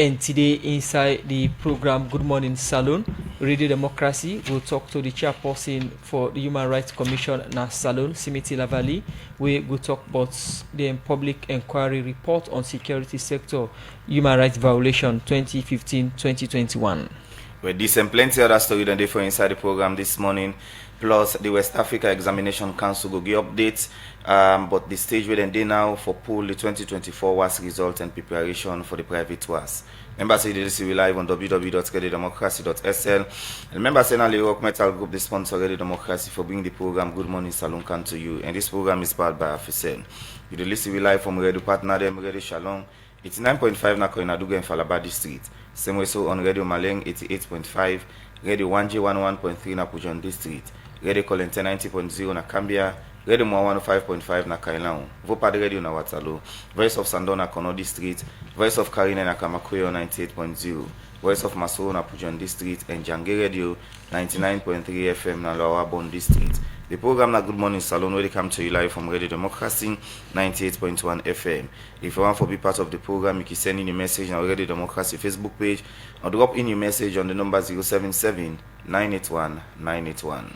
And today inside the program Good Morning Salon, Radio Democracy, we'll talk to the chairperson for the Human Rights Commission na Salon, Simiti Lavali. We will talk about the public inquiry report on security sector human rights violation 2015-2021. With this and plenty other stories than for inside the program this morning, plus the West Africa Examination Council will give updates. But the stage where they now for pool the 2024 WAS result and preparation for the private WAS. Remember, say this will live on www.redemocracy.sl. Remember, say now the Rock Metal Group, the sponsor Radio Democracy, for bringing the program Good Morning Salon come to you. And this program is powered by Afisen. You the listen we live from Radio Partner them, Radio Shalom. 89.5 na Koinaduga and Falabadi Street. Same way so on Radio Maleng 88.5, Radio 1G 11.3 na Pujon District, Radio Colente 90.0 na Cambia, Radio Mwa 105.5 na Kailaon, Vopad Radio na Watalo, Voice of Sandona Kono District, Voice of Karine na Kamakuyo 98.0, Voice of Masoro na Pujon District, and Jange Radio 99.3 FM na Lower Bon District. The program na Good Morning Salon will come to you live from Radio Democracy 98.1 FM. If you want to be part of the program, you can send in a message on Radio Democracy Facebook page or drop in your message on the number 077 981 981.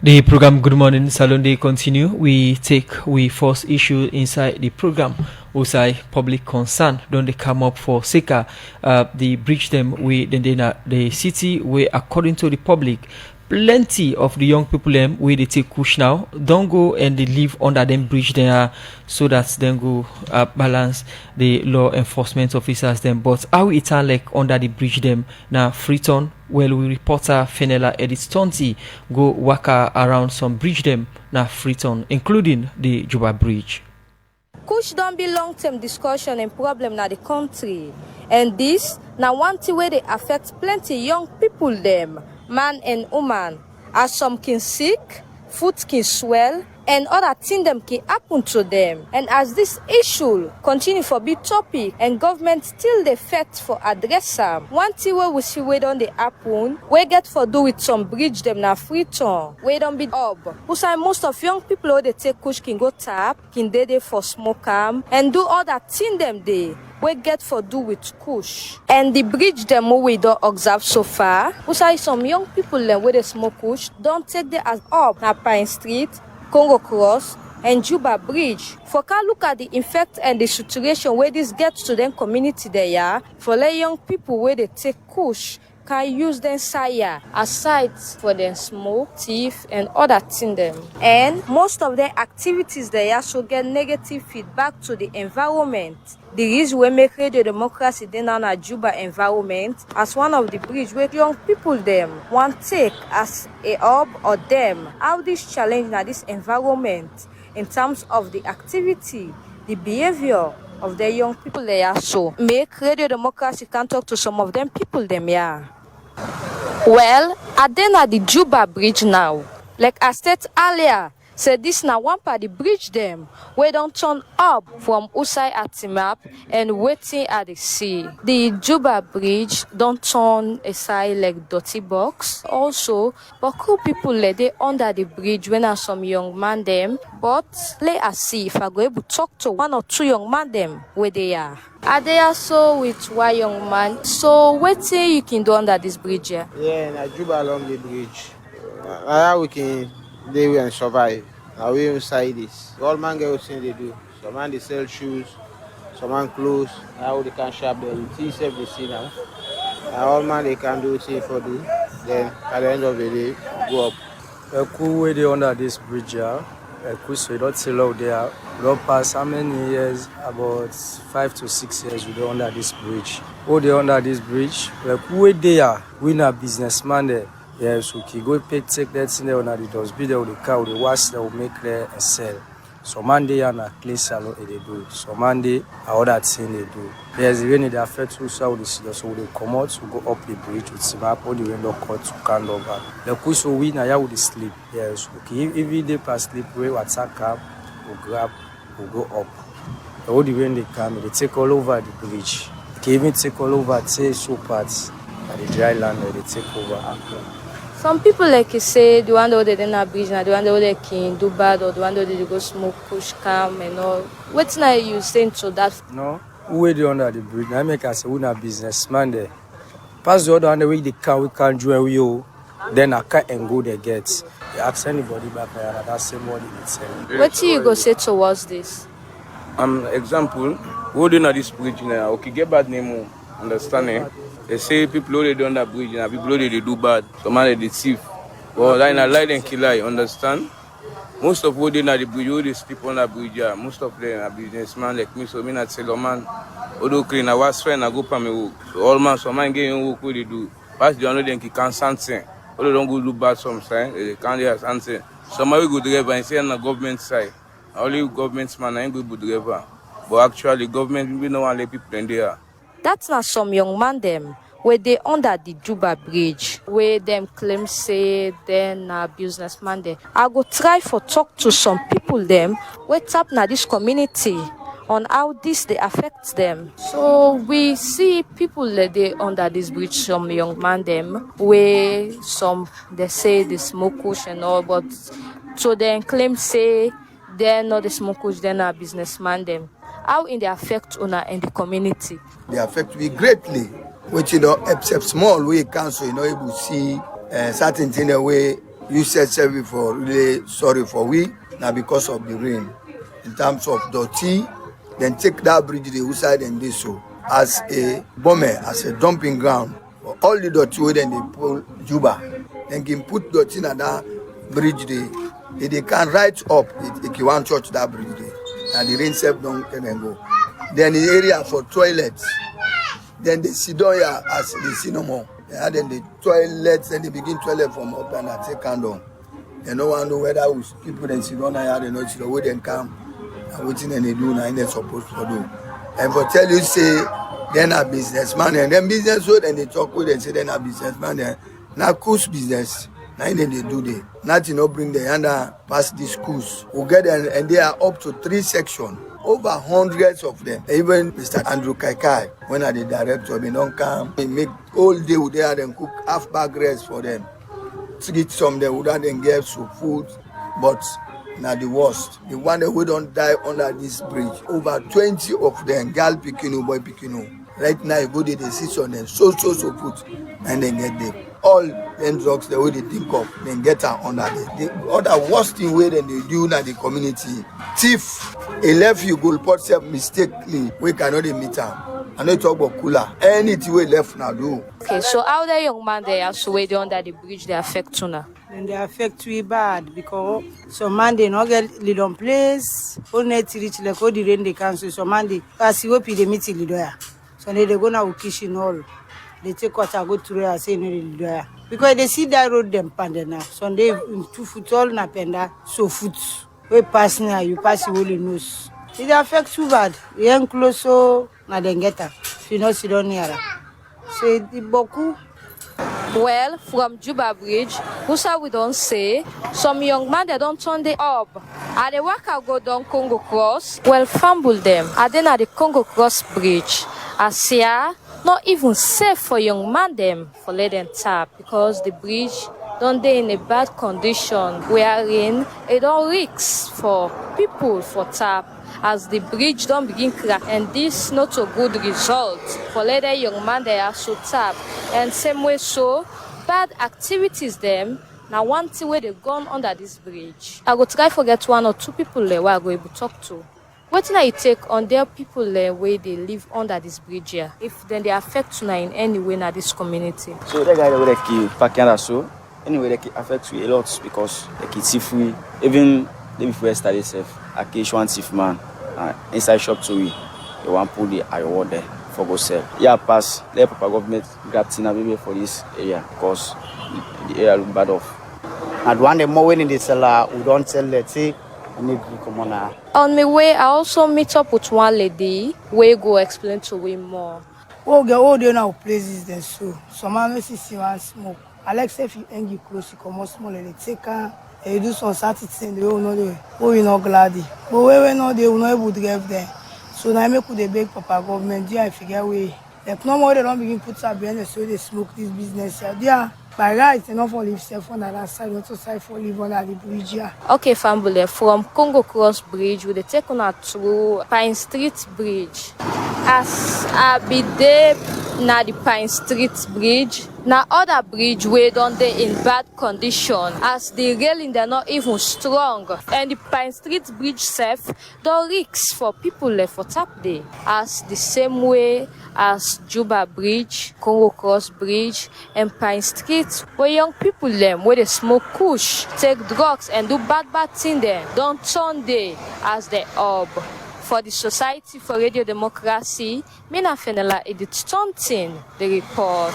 The program Good Morning Salon they continue. We first issue inside the program. Also, public concern don't they come up for Seka the bridge them with the city where according to the public plenty of the young people them where they take kush now don't go and they live under them bridge there so that then go balance the law enforcement officers them. But how it like under the bridge them now Freeton well we reporter Fenella Edith Stonti go waka around some bridge them now Freeton including the Juba Bridge. Kush don't be long-term discussion and problem na the country, and this now one thing where they affect plenty young people them, man and woman, as some can sick, foot can swell, and other things them can happen to them. And as this issue continue for big topic and government still they fight for address them, one thing where we see where don't they happen, we get for do with some bridge them na Freeton, we don't be up. We say most of young people who they take kush can go tap, can they for smoke and do all that thing them they we get for do with kush. And the bridge them we don't observe so far, we say some young people them where they smoke kush don't take the as up na Pine Street, Congo Cross, and Juba Bridge. For can look at the effect and the situation where this gets to them community there, for let young people where they take kush can use them saya as sites for them smoke, thief, and other things them. And most of their activities there so get negative feedback to the environment. The reason we make Radio Democracy then on a Juba environment as one of the bridge where young people them want take as a hub or them how this challenge now this environment in terms of the activity, the behavior of the young people there. So make Radio Democracy can talk to some of them people them yeah. Well, at then at the Juba Bridge now, like I said earlier, said this now one part the bridge them we don't turn up from Usai at the map and waiting at the sea. The Juba Bridge don't turn aside like dirty box. Also, but cool people let they under the bridge when are some young man them. But let us see if I go able to talk to one or two young man them where they are. Are they also with one young man? So waiting you can do under this bridge here? Yeah, na Juba along the bridge. How we can they will survive. Now we inside this. All man get what they do. Some man they sell shoes, some man clothes. How they can shop there. You see they see now. And all man they can do things for do. Then at the end of the day, go up. A cool way they under this bridge here. A cool so you don't sell out there. We don't pass how many years? About 5 to 6 years we don't under this bridge. Oh they under this bridge. A cool way they are. We not businessman there. Yes, we can go take that thing there on the dustbin there with the car, with the wash that will make there and sell. So Monday and a clay salon they do. So Monday other thing they do. There's even the affect also with the city, so they come out to go up the bridge with some up all the window cut to can over. The cool so we now with the sleep. Yes, okay. Every day past sleep we attack up, we grab, we go up. All the when they come, they take all over the bridge. They even take all over say so parts at the dry land where they take over after. Some people like you say, the one that they don't have bridge, the one that they can do bad, or the one that they go smoke, push, calm, and all. What's now you saying to that? No, who they under the bridge. Now make us say we not businessman there. Pass the other one the way they can, we can join you. Then I can't and go there get. You ask anybody back there, that's same what they say. What do you go say towards this? Example, who do not this bridge now? Okay, get bad name, understanding. They say people who they do on that bridge now, people who they do bad, some man they thief. Well, like na lie and kill lie, understand? Most of who they na the bridge, who they sleep on that bridge, yeah. Most of them are businessmen like me, so me not tell man. Although clean, I was friend, I go for me work. All man, some man getting work what they do. But they know them can something. Although don't go do bad sometimes, they can't do something. Some will go driver and say on the government side. Only government man ain't good driver. But actually, government we don't want to let people in there. That's not some young man them where they under the Juba Bridge, where them claim say then businessman there. I go try for talk to some people them where tap na this community on how this they affect them. So we see people that they under this bridge, some young man them where some they say they smoke kush and all, but so they claim say they're not the smokers, they're not businessman them. How in they affect una in the community? They affect me greatly, which except small way council, able to see certain thing away you said before really sorry for we now because of the rain. In terms of dirty, then take that bridge the outside and this so as a bomber, as a dumping ground for all the dirty way then they pull Juba. Then can put dirty in that bridge they can rise up if you want to touch that bridge there. And the rain self don't can go. Then the area for toilets. Then they sit down here as they see no more. And then the toilets, then they begin toilet from up and I take down. They no one know whether people then sit down here, they know the way they come and what they do now they're supposed to do. And for tell you say then a businessman and then business so then they talk with and say then a businessman then now course business. Now then they do that. Nothing no bring the under past the schools. We get them and they are up to 3 sections. Over hundreds of them. Even Mr. Andrew Kaikai, when are the director, they don't come. They make all day with them and cook half bag rice for them. Treat some them without them get some food. But now the worst. The one that we don't die under this bridge. Over 20 of them, girl picking, boy picking. Right now, you go to the season and so put and then get them. All them drugs the way they think of, then get her under the other worst thing way than they do in the community. Thief, he left you gold pot self mistakenly, we cannot meet her. I know talk about cooler. Anything we left now do. Okay, so how the young man they are so way under the bridge they affect una? And they affect we bad because some man they not get little place, only to reach like all the rain they cancel. Some man they pass you up in the meeting leader. So they go now kitchen all. They take what I go through and say no there. Because they see that road them panda now. So they 2 foot all na panda, so foot. We pass now, you pass you only nose. It affects too bad. You ain't close so na then get her. If you not sit down here. So it boku. Well, from Juba Bridge, we don't say some young man they don't turn the up. Are the worker go down Congo Cross? Well, fumble them. Are then at the Congo Cross Bridge. Asia, not even safe for young man them for let them tap because the bridge don't they in a bad condition wherein it don't risks for people for tap as the bridge don't begin crack and this not a good result for let a young man they are so tap and same way so bad activities them now one thing where they gone under this bridge. I go try forget 1 or 2 people there where I go able to talk to. What can I take on their people where they live under this bridge here? If then they affect you in any way in this community? So the guy that keep packing so anyway they affect you a lot because they keep thief we even before we started safe. I catch one thief man inside shop to we. They want pull the award there for go sell. Yeah, pass let Papa government grab Tina baby for this area because the area look bad off. And one day more when in the seller we don't sell let's say. On my way, I also meet up with one lady where go explain to me more. Oh, get all the now places there so. Some man see one smoke. I like say if you hang you close, you come out small and they take her. They do some certain things they don't know the oh we not glad. But we know they will not able to get there. So now I make the beg Papa government. Yeah, I figure way. Like no more they don't begin put up behind so they smoke this business here. Yeah. By right, enough for live safe on that side, not to side for live on the bridge here. Okay, family, from Congo Cross Bridge, we take on through Pine Street Bridge. As I be there na the Pine Street Bridge, na other bridge wey don dey in bad condition as the railing dey not even strong, and the Pine Street Bridge sef don risk for people left for tap there. As the same way as Juba Bridge, Congo Cross Bridge, and Pine Street, where young people dem wey dey smoke kush, take drugs and do bad thing dem don turn there as the hub. For the Society for Radio Democracy, Mina Fenela Edith Thompson, the report.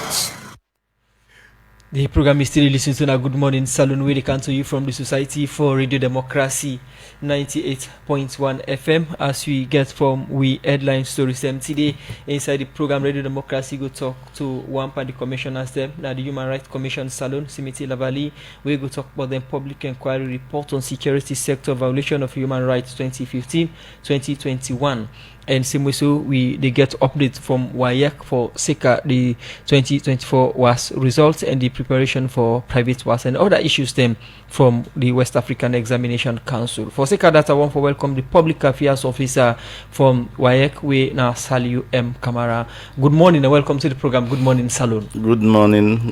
The program is still listening to now. Good morning, Salon. We come to you from the Society for Radio Democracy, 98.1 FM. As we get from we headline stories them today inside the program Radio Democracy, go talk to one part of the commissioners them. Now the Human Rights Commission Salon, Simiti Lavali. We go talk about the public inquiry report on security sector violation of human rights 2015-2021. And same way so they get updates from WAEC for SECA the 2024 WAS results and the preparation for private WAS and other issues them from the West African Examination Council. For SECA that I want to welcome the Public Affairs Officer from WAEC, we now Saliu M. Kamara. Good morning and welcome to the program. Good morning, Salon. Good morning,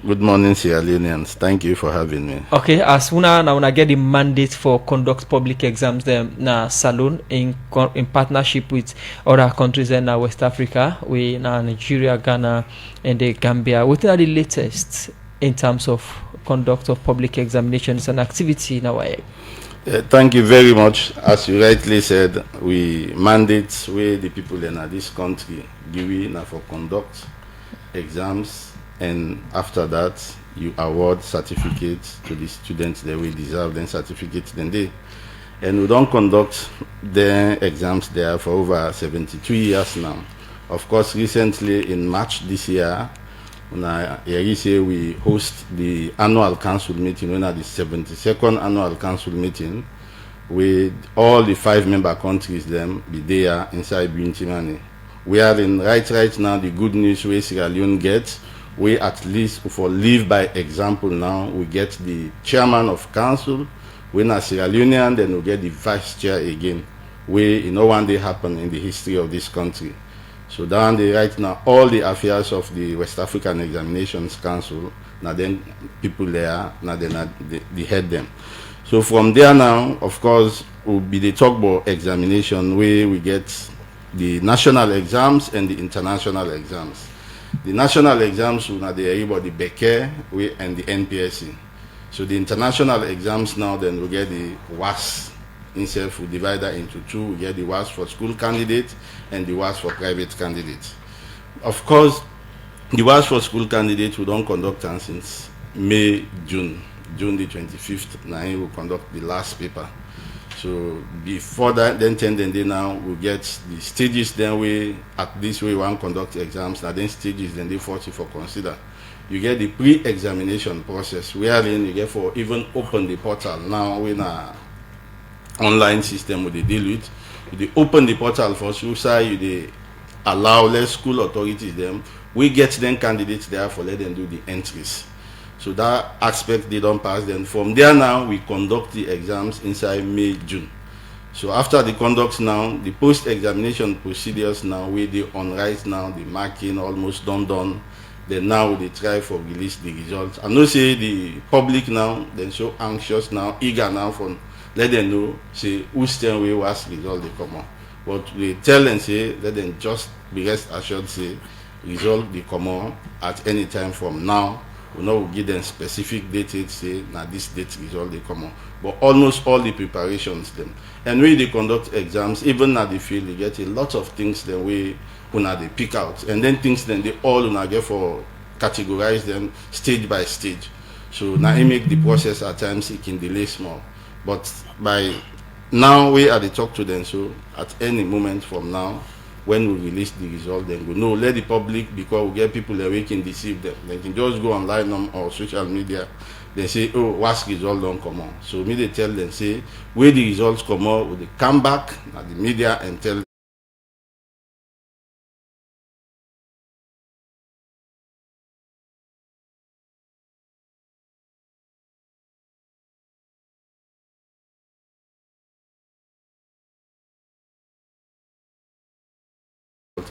Sierra Leoneans. Thank you for having me. Okay, as now get the mandate for conduct public exams them na Salon in partnership with other countries in West Africa, we now Nigeria, Ghana, and the Gambia. What are the latest in terms of conduct of public examinations and activity in our Thank you very much. As you rightly said, we mandate where the people in this country give for conduct exams, and after that you award certificates to the students that we deserve then certificates then they. And we don't conduct the exams there for over 72 years now. Of course, recently in March this year, we host the annual council meeting, the 72nd annual council meeting, with all the 5 member countries them be there inside Bintimani. We are in right now the good news where Sierra Leone gets. We at least for live by example now, we get the chairman of council. When a Sierra Leonean, then we get the vice chair again. One day happen in the history of this country. So down the right now, all the affairs of the West African Examinations Council, now then people there, now then they head them. So from there now, of course, will be the talk about examination where we get the national exams and the international exams. The national exams will now be about the Becker and the NPSC. So the international exams now, then we get the WAS itself. We divide that into 2. We get the WAS for school candidates and the WAS for private candidates. Of course, the WAS for school candidates we don't conduct them since June the 25th. Now we will conduct the last paper. So before that, then 10 then now we get the stages. Then we at this way one conduct exams. Now then stages then they 40 for consider. You get the pre-examination process wherein you get for even open the portal. Now we're in a online system with the deal with. You open the portal for suicide, you allow less school authorities them. We get them candidates there for let them do the entries. So that aspect they don't pass. Then from there now we conduct the exams inside May, June. So after the conduct now, the post-examination procedures now we they on right now, the marking almost done. Then now they try for release the results. I know say the public now, then so anxious now, eager now for let them know, say who's staying away was result they come on. But we tell and say, let them just be rest assured, say result they come on at any time from now. We know we give them specific date, say now this date result they come on. But almost all the preparations them. And when they conduct exams, even at the field, they get a lot of things the way they pick out, and then things then they all get for categorize them stage by stage. So now it make the process at times it can delay small. But by now we are the talk to them, so at any moment from now, when we release the result, then we know let the public, because we get people that we can deceive them. They can just go online or social media, they say, oh, what's result don't come on. So me they tell them, say, where the results come out, they come back at the media and tell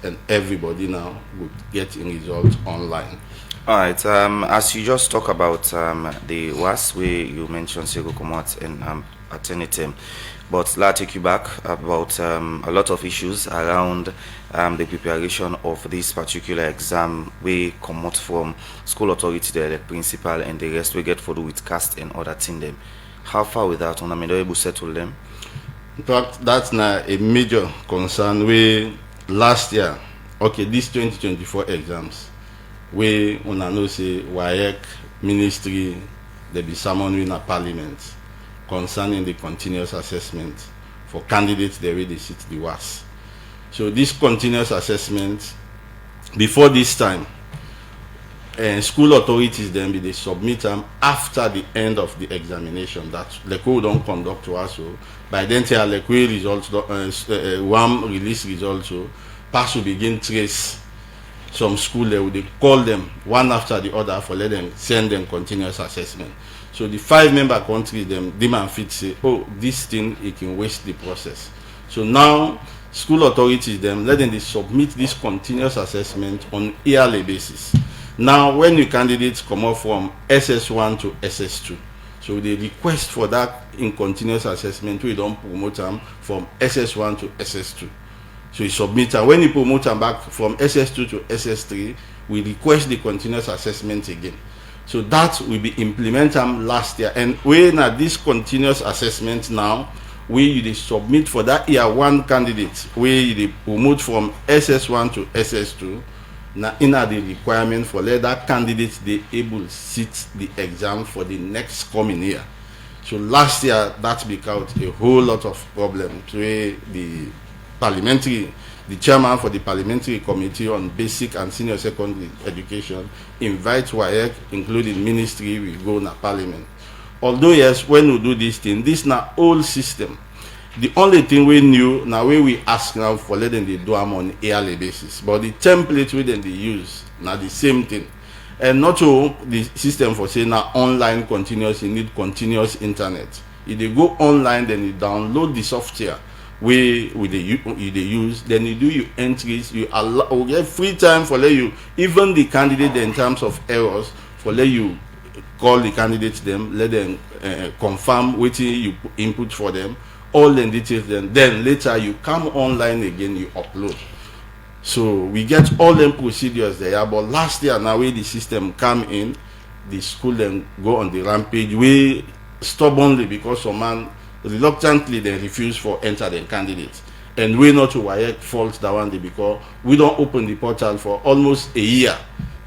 and everybody now would get in results online. All right. As you just talk about the WAS way you mentioned Sego Komot and Atenitem, but let's take you back about a lot of issues around the preparation of this particular exam. We come out from school authority, the principal, and the rest we get for do with cast and other thing them. How far with that? On able settle them? In fact, that's now a major concern. We last year, okay, these 2024 exams, we una know say WAEC ministry they be summoned in a parliament concerning the continuous assessment for candidates they really sit the WAS. So this continuous assessment before this time, school authorities then they submit them after the end of the examination that LECO don't conduct to us. So by then tell LECO results one release results, so pass will begin trace some school they would call them one after the other for let them send them continuous assessment. So the 5-member countries them demand fit say, oh, this thing it can waste the process. So now school authorities them let them they submit this continuous assessment on yearly basis. Now when the candidates come up from SS1 to SS2, so they request for that in continuous assessment, we don't promote them from SS1 to SS2. So you submit, and when you promote them back from SS2 to SS3, we request the continuous assessment again. So that will be implemented last year. And when at this continuous assessment now, we submit for that year one candidate, we promote from SS1 to SS2. Now in the requirement for let that candidate they able sit the exam for the next coming year. So last year that became a whole lot of problems where the chairman for the parliamentary committee on basic and senior secondary education invites WAEC, including ministry, we go to parliament. Although yes, when we do this thing, this now old system. The only thing we knew now we ask now for letting they do them on yearly basis, but the template we then they use now the same thing. And not all the system for saying now online continuous, you need continuous internet. If they go online, then you download the software we they use, then you do your entries, you allow get free time for let you even the candidate in terms of errors for let you call the candidates them, let them confirm what you input for them, all the details then later you come online again, you upload. So we get all them procedures there, but last year now when the system come in, the school then go on the rampage we stubbornly because some man reluctantly they refuse for enter the candidates, and we not to WAEC fault that one day because we don't open the portal for almost a year,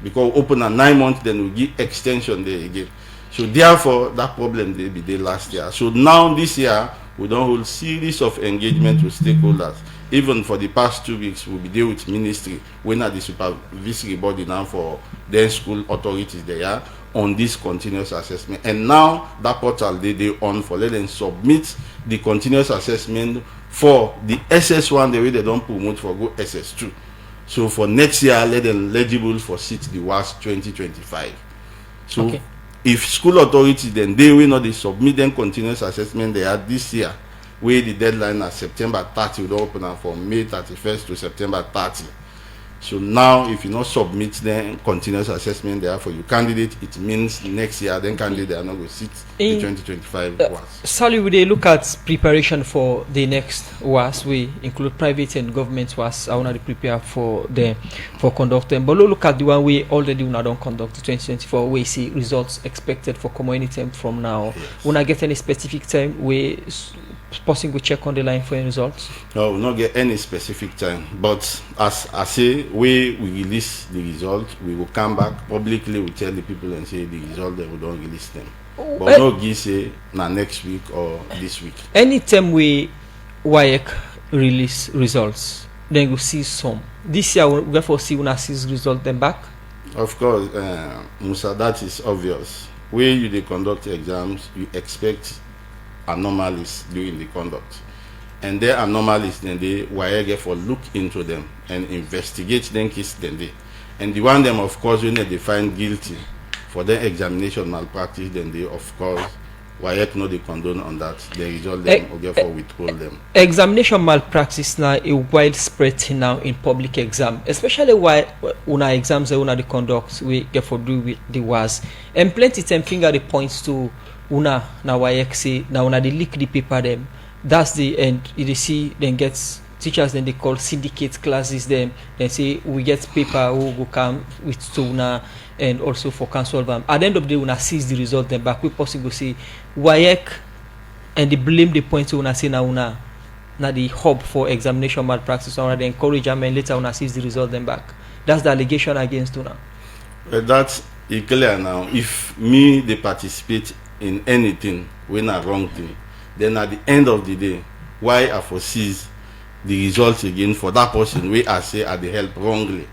because open at 9 months then we give extension there again. So therefore that problem they be there last year. So now this year we don't hold series of engagement with stakeholders. Even for the past 2 weeks we'll be there with ministry, we're not the supervisory body now for their school authorities there on this continuous assessment. And now that portal they on for let them submit the continuous assessment for the SS1 the way they don't promote for go SS2. So for next year let them eligible for sit the WAS 2025. So okay. If school authorities then they will not they submit them continuous assessment they are this year, where the deadline is September 30, we don't open up from May 31st to September 30. So now if you not submit then continuous assessment there for your candidate, it means next year then candidate they are not going to sit the 2025 WAS. Sally, we look at preparation for the next WAS. We include private and government WAS. I want to prepare for them for conducting. But look at the one we already don't conduct 2024. We see results expected for community from now. Yes. When I get any specific time we person go check on the line for any results? No, we not get any specific time. But as I say, we release the result, we will come back publicly, we tell the people and say the result that we don't release them. But no give say na next week or this week. Anytime we WAEC release results, then we see some. This year we therefore see when I see result then back. Of course, Musa, that is obvious. When you conduct exams, you expect anomalies during the conduct, and their anomalies then they WAEC for look into them and investigate them case then they, and the one them of course when they find guilty for their examination malpractice then they of course WAEC no dey condone on that. The result them or therefore withhold them. Examination malpractice now a widespread thing now in public exam, especially why una exams una the conduct we get for do with the was and plenty time finger the points to una na WAEC say now una they leak the paper them. That's the end. You see then gets teachers then they call syndicate classes them. Then say we get paper who go come with to una and also for cancel them. At the end of the day, una sees the result then back we possibly say WAEC and they blame the point to una say na the hub for examination malpractice or they encourage them and later una sees the result then back. That's the allegation against una. That's clear now. If me they participate in anything when a wrong thing, then at the end of the day, why I foresees the results again for that person where I say I they help wrongly.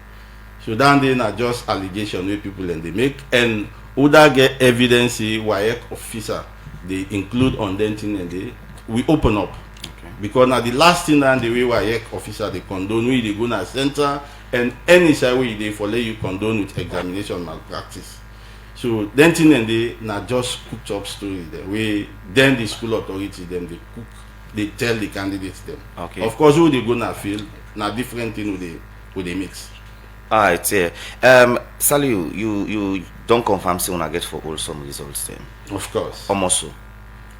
So then they not just allegation where people and they make and would I get evidence WAEC officer they include on them thing and we open up. Okay. Because now the last thing that the way WAEC officer they condone we they go na center and any side way they follow you condone with examination malpractice. So then thing and they not just cooked up story the way then the school authority them they cook they tell the candidates them. Okay. Of course who they gonna feel now different thing with they mix. Alright, Sally, you don't confirm say when I get for all some results then. Of course. Almost so.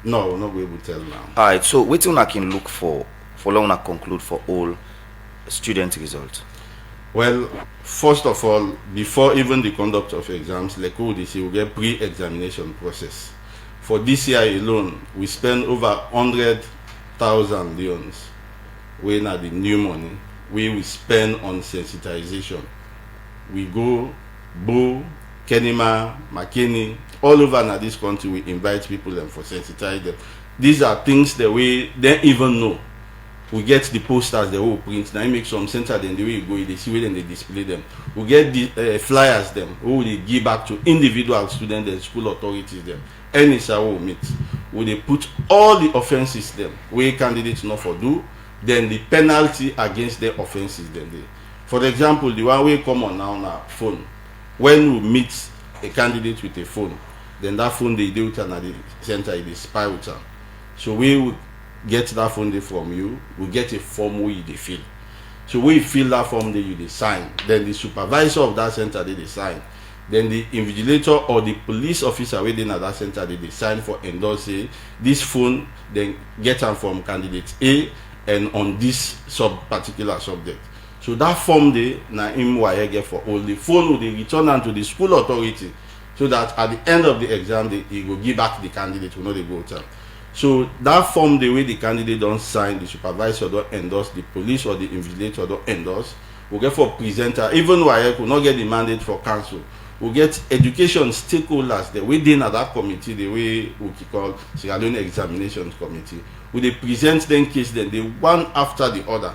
No, we're not able to tell now. Alright, so what I can look for long I conclude for all student results? Well, first of all, before even the conduct of exams, like we say we get pre-examination process. For this year alone, we spend over 100,000 leones. We now the new money. We spend on sensitization. We go Bo, Kenema, McKinney, all over in this country. We invite people and for sensitize them. These are things that we don't even know. We get the posters, the whole print. Now you make some center, then the way you go, they see where they display them. We get the flyers, them who they give back to individual students and school authorities. Them any shall we meet. We they put all the offenses them where candidates not for do. Then the penalty against the offenses then they. For example, the one we come on now phone. When we meet a candidate with a phone, then that phone they do it and at the center they spy with them. So we will get that phone day from you, we get a form where they fill. So we fill that form there you they sign. Then the supervisor of that center they sign. Then the invigilator or the police officer within that center they sign for endorse this phone, then get them from candidate A and on this particular subject. So that form they na him wire get for all the phone will they return them to the school authority so that at the end of the exam he will give back the candidate who know they go to. So that form the way the candidate don't sign, the supervisor don't endorse, the police or the invigilator don't endorse, we get for presenter, even WAEC will not get the mandate for council. We get education stakeholders the way they at that committee, the way we call Sierra Leone Examinations Committee. We they present them case then they one after the other.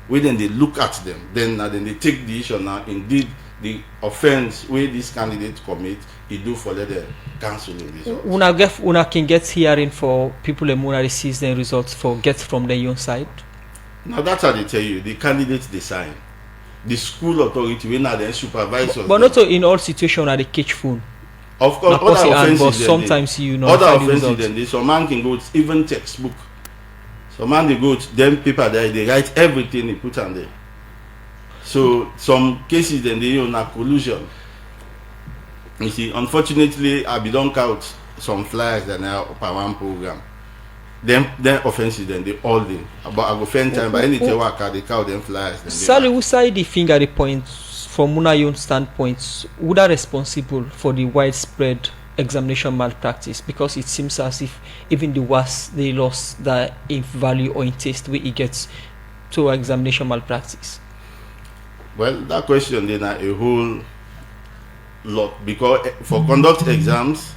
We then they look at them, then they take the issue now. Indeed, the offense where this candidate commit, he do for the cancelling results. Una can get hearing for people who receive the results for get from their own side. Now that's how they tell you. The candidates they sign. The school authority when are the supervisors. But not in all situations are they catch phone. Of course, other offenses but sometimes you know other offenses then some man can go to even textbook. Some man they go to them paper there, they write everything they put on there. So some cases then they own a collusion. You see, unfortunately, I be don't count some flyers that are per one program. Them offenses then they all day. But I go spend time by any work they count them flyers. Sally, who side the finger the points from Munayon standpoint, who are responsible for the widespread examination malpractice? Because it seems as if even the worst they lost that in value or in taste where it gets to examination malpractice. Well, that question then a whole lot because for conduct exams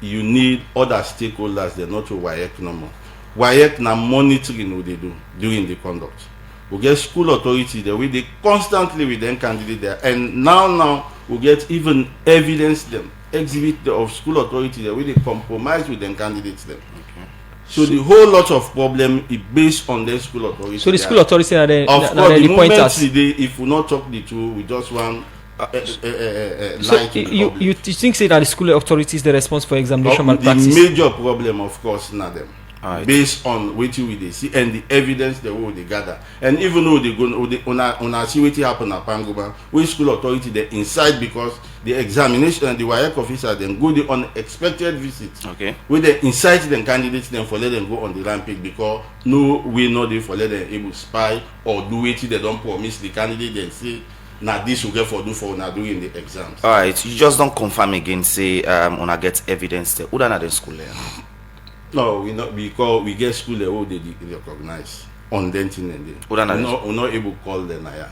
you need other stakeholders they're not to WAEC no more. WAEC now monitoring what they do during the conduct. We get school authority the way they constantly with them candidate there and now we get even evidence them exhibit of school authority the way they compromise with them candidates them. Okay. So the whole lot of problem is based on the school authority. So the school authority are there. Of course, the moment if we not talk the two, we just want So lie to the you public. think say that the school authorities the response for examination malpractice? The major problem, of course, na them. Alright. Based on what we see and the evidence they gather, and even though they go on see what happen at Pangoba, we school authority they inside because the examination and the WAEC officer then go the unexpected visit. Okay. Where they incite them candidates them for let them go on the rampage because no way no they for let them able spy or do it they don't promise the candidate then say now this will get for do for now doing the exams. All right, you just don't confirm again. Say when I get evidence there, who done at the school there? No, we not because we get school level they recognize on denting and they. We're not able to call them now.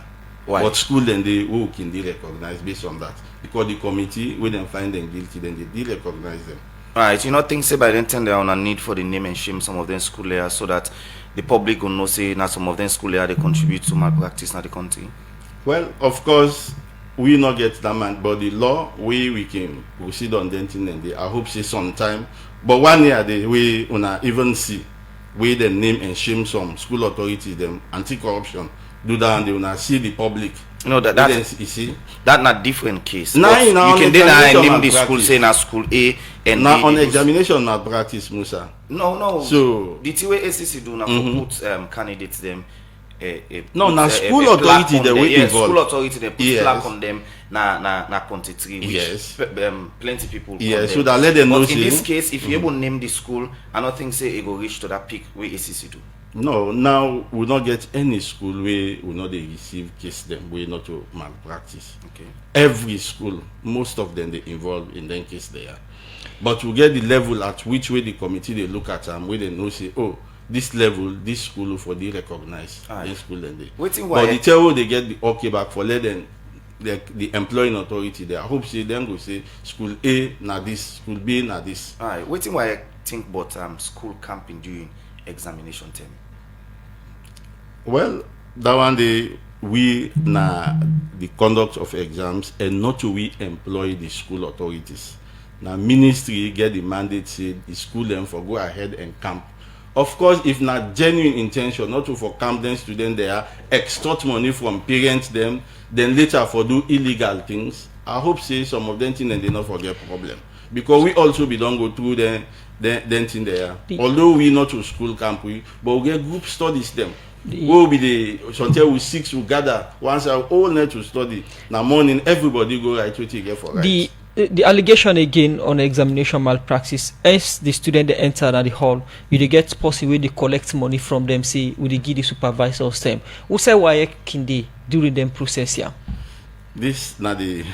Why? But school then they who can they recognize based on that because the committee when they find them guilty then they recognize them. All right, you know things say by then turn they on a need for the name and shame some of them school layers so that the public will know say now some of them school layers they contribute to malpractice in the country. Well, of course, we not get that man, but the law we can proceed on denting and they. I hope say sometime. But 1 year they we una even see we the name and shame some school authorities them anti-corruption do that and they una see the public. You know that you see that not different case. Now you can then name the school say na school A and now on examination malpractice, Musa. No. So the way ACC do now put candidates them. No, now school authority they will involve. School authority they put flag on them. Na quantity. Yes. Plenty people. Yes. So that let them know. But in this case, if you able name the school, I don't think say it go reach to that peak where ACC do. No, now we not get any school where we not they receive case them we not to malpractice. Okay. Every school, most of them they involved in them case there. But we get the level at which way the committee they look at them where they know say this level, this school for they recognize this school and they. But the tell they get the okay back for let them the employing authority there. I hope say them go say school A na this, school B na this. Alright, waiting why I think about school camping during examination time. Well, that one day we na the conduct of exams and not to we employ the school authorities. Now ministry get the mandate say the school them for go ahead and camp. Of course, if not genuine intention, not to for camp them students there, extort money from parents them, then later for do illegal things. I hope say some of them things and they not forget problem. Because we also be don't go through the thing there. Although we not to school camp, but we get group studies them. We will be the until we 6 we gather once our all night to study. Now morning everybody go right to get for right. The allegation again on examination malpractice, as the student they enter at the hall, you they get possible they collect money from them, say we they give the supervisors them. Who say why can they during them process here? This not the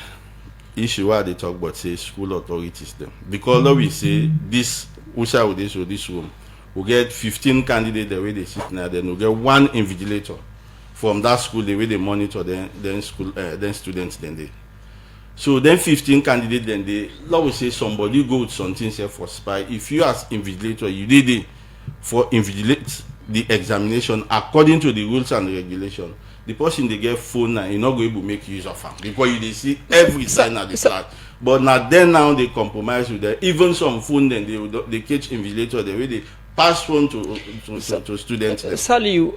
issue where they talk about say school authorities them. Because now we say this Usha with this room, we get 15 candidates the way they sit now, then we get 1 invigilator from that school the way they monitor then school then students then they. So then 15 candidates then they let we say somebody go with something say for spy. If you as invigilator you did it for invigilate the examination according to the rules and the regulation, the person they get phone and you not going to make use of them because you they see every sign at the class. But now they compromise with them. Even some phone then they catch invigilator the way they pass phone to students. Sally,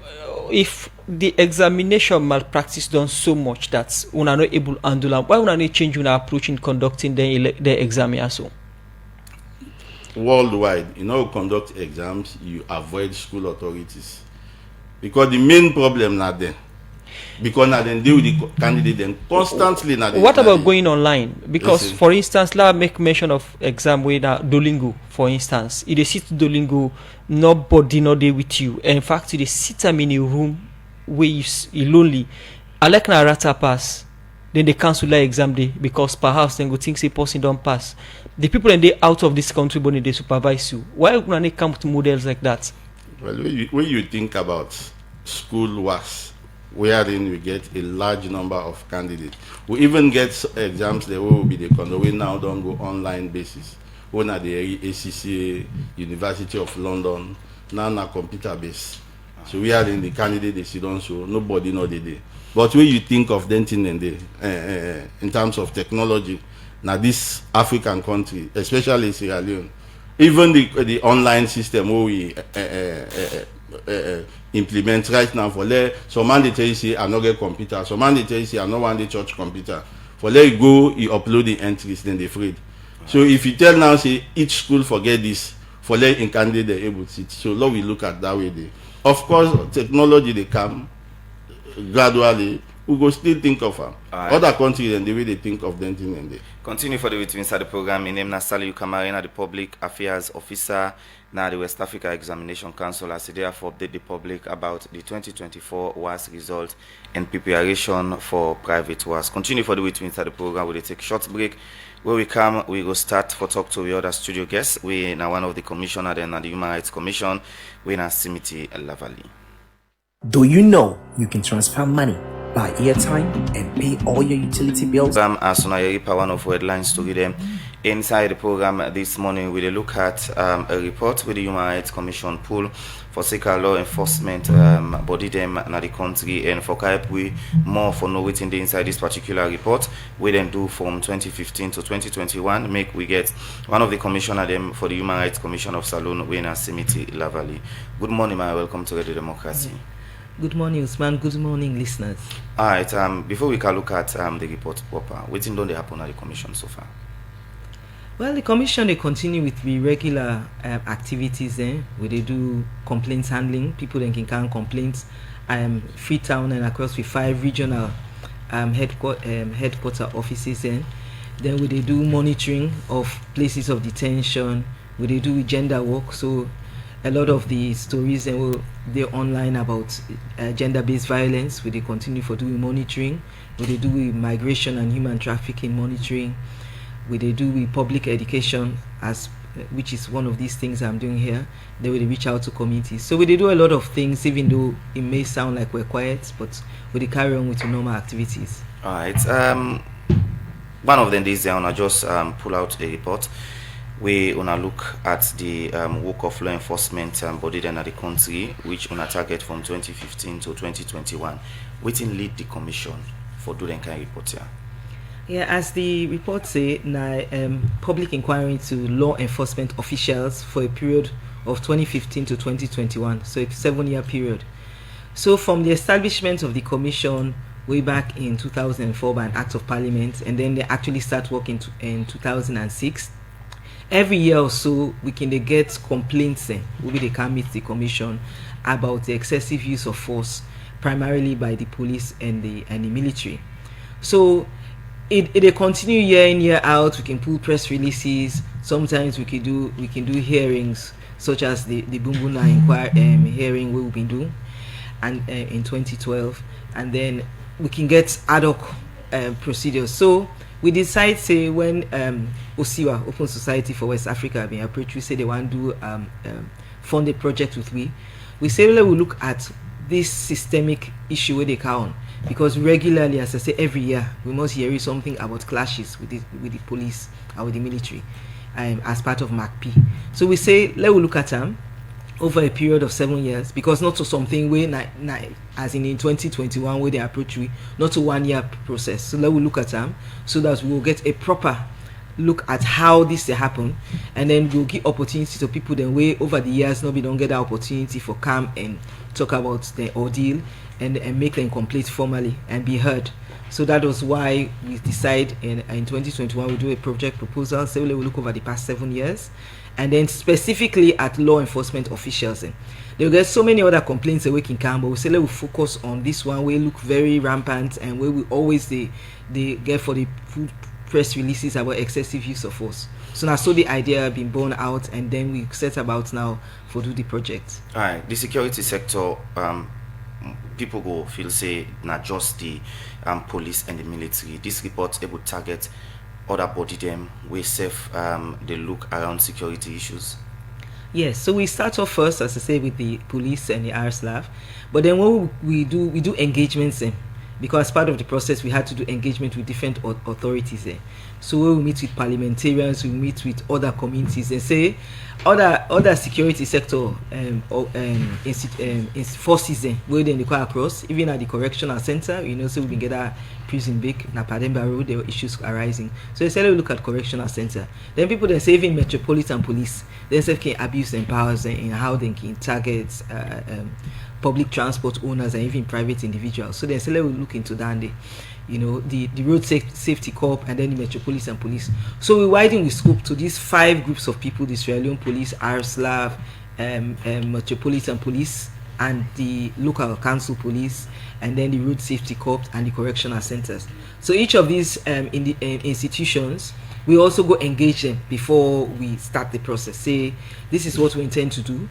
if the examination malpractice done so much that we are not able to handle them, why we not change our approach in conducting the exam also? Worldwide, conduct exams, you avoid school authorities because the main problem not there. Because now then deal with the candidate then constantly. What about going online? Because for instance, let's make mention of exam with Duolingo. For instance, if they sit Duolingo, nobody not there with you. And in fact, they sit in a room where you lonely. I like na rata pass. Then they cancel the exam day because perhaps then go think say person don't pass. The people and they out of this country, but they supervise you. Why would they come to models like that? Well, when you think about school works, wherein we get a large number of candidates. We even get exams that will be the conduct. We now don't go online basis. One at the ACC, University of London, now na computer based. So we are in the candidate they sit on, so nobody know the day. But when you think of denting and in terms of technology, now this African country, especially Sierra Leone, even the online system where we implement right now for some man they tell you say I not get computer, some man they tell you say I not want the church computer. For let it go, you upload the entries, then they afraid. So if you tell now, say each school forget this, for let in candidate they able to sit. So law we look at that way. They, of course, technology they come gradually. We go still think of them. Other countries and the way they think of them thing and they continue for the way to inside the program. In name Nasali Ukamarina, the Public Affairs Officer, now the West Africa Examination Council, as they therefore update the public about the 2024 WAS result and preparation for private WAS. Continue for the way to inside the program. We'll take a short break. Where we come, we go start for talk to the other studio guests. We now one of the commissioner then the Human Rights Commission. We now Simiti Lavali. Do you know you can transfer money, buy airtime, and pay all your utility bills? As one of headlines to them inside the program this morning, we look at a report with the Human Rights Commission pool for seeker law enforcement body them in the country, and for we more for know within the inside this particular report we then do from 2015 to 2021 make we get one of the commissioner them for the Human Rights Commission of Salone, Wena Simiti Lavali. Good morning, man. Welcome to Radio Democracy. Good morning, Usman. Good morning, listeners. All right. Before we can look at the report proper, what thing don't they happen at the commission so far? Well, the commission they continue with the regular activities. Where they do complaints handling. People then can complaints. Freetown and across with 5 regional headquarter offices. Then where they do monitoring of places of detention. Where they do gender work. So a lot of the stories they're online about gender-based violence, where they continue for doing monitoring, where they do with migration and human trafficking monitoring, where they do with public education, which is one of these things I'm doing here. They will reach out to communities. So they do a lot of things, even though it may sound like we're quiet, but we carry on with the normal activities. All right. One of them days I wanna just pull out a report. We wanna look at the work of law enforcement body in the country, which on a target from 2015 to 2021. Waiting lead the commission for doing kind of report here. Yeah, as the report say, public inquiry into law enforcement officials for a period of 2015 to 2021, so a 7-year period. So from the establishment of the commission way back in 2004 by an act of parliament, and then they actually start working in 2006. Every year or so, we can get complaints, maybe they can meet the commission about the excessive use of force, primarily by the police and the military. So it continue year in year out. We can pull press releases. Sometimes we can do hearings, such as the Bumbuna hearing we've been doing, and in 2012, and then we can get ad hoc procedures. So we decide, say, when OSIWA, Open Society for West Africa, being approached, we say they want to do fund a project with we say, well, we look at this systemic issue where they count, because regularly, as I say, every year we must hear something about clashes with the police or with the military as part of MACP. So we say, let we look at them over a period of 7 years, because not to something where as in 2021 where they approach we, not to 1 year process. So let we look at them so that we will get a proper look at how this happen, and then we'll give opportunity to people then way over the years nobody don't get the opportunity for come and talk about the ordeal and make them complete formally and be heard. So that was why we decide in 2021 we do a project proposal. So we look over the past 7 years, and then specifically at law enforcement officials. They'll get so many other complaints that we can come, but we say let we focus on this one. We look very rampant, and where we always they get for the press releases about excessive use of force. So now, so the idea been born out, and then we set about now for do the project. All right, the security sector, people go feel say not just the police and the military. This report able target other body them we safe they look around security issues. Yes, so we start off first, as I say, with the police and the RSLAF, but then what we do engagements because part of the process we had to do engagement with different authorities. So we will meet with parliamentarians, we meet with other communities, and say other security sector forces where they go across, even at the correctional center. So we can get our prison big na Pademba Road, there were issues arising. So they say we look at correctional center. Then people then say even metropolitan police, they say can abuse their powers in how they can target public transport owners and even private individuals. So they say we look into that. the road safety corps, and then the Metropolitan Police. So we widen the scope to these 5 groups of people: the Sierra Leone Police, RSLAV, Metropolitan Police, and the local council police, and then the road safety corps and the correctional centers. So each of these institutions, we also go engage them before we start the process. Say, this is what we intend to do.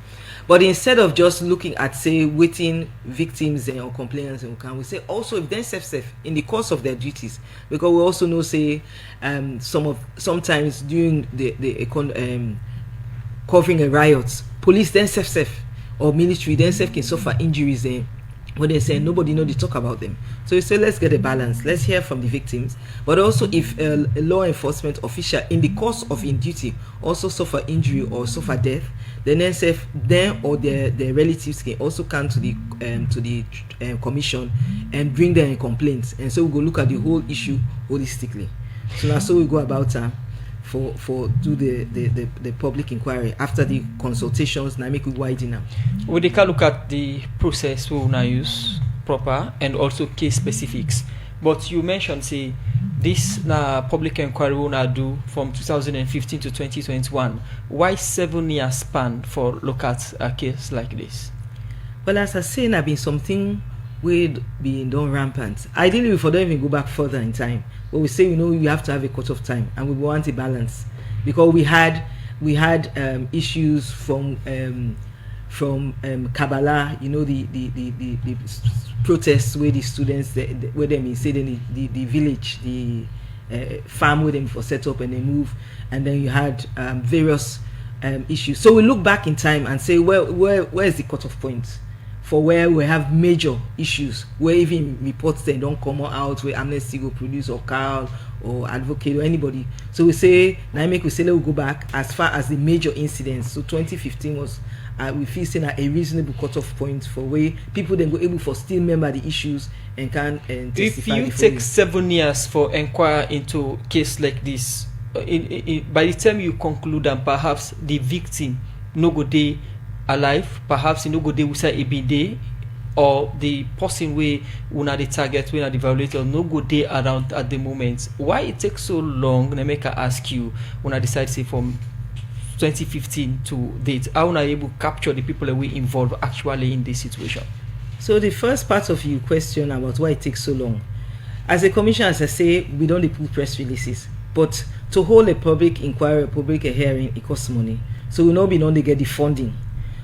But instead of just looking at, say, waiting victims or complainants, we say also if they're safe in the course of their duties, because we also know, say, sometimes during the covering a riot, police then safe or military then can suffer injuries when they say nobody know they talk about them. So you say, let's get a balance. Let's hear from the victims. But also, if a law enforcement official in the course of in duty also suffer injury or suffer death, then NSF, them or their relatives can also come to the commission and bring their complaints. And so we go look at the whole issue holistically. So now, so we go about for do the public inquiry after the consultations. Now make it widen them. We can look at the process we now use proper and also case specifics. But you mentioned, say, this public inquiry we now do from 2015 to 2021. Why 7 year span for look at a case like this? Well, as I say, I've been something we'd been done rampant. Ideally, we don't even go back further in time. But we say, you have to have a cut-off time, and we want a balance, because we had issues from Kabbalah, the protests where the students, where they say the village, the farm where them for set up and they move, and then you had various issues. So we look back in time and say, where is the cut-off point for where we have major issues, where even reports they don't come out, where Amnesty will produce or Carl or Advocate or anybody. So we say, let we go back as far as the major incidents. So 2015 was, we feel saying a reasonable cutoff point for where people then go able for still remember the issues and can testify. If you take 7 years for inquire into case like this, by the time you conclude and perhaps the victim no go day alive, perhaps no go day without a day, or the person where una the target, when the violator no go day around at the moment. Why it takes so long? I make I ask you, when I decide, say, from 2015 to date, how are you able to capture the people that we involved actually in this situation? So the first part of your question about why it takes so long, as a commission, as I say, we don't put press releases, but to hold a public inquiry, a public hearing, it costs money. So we know we don't get the funding.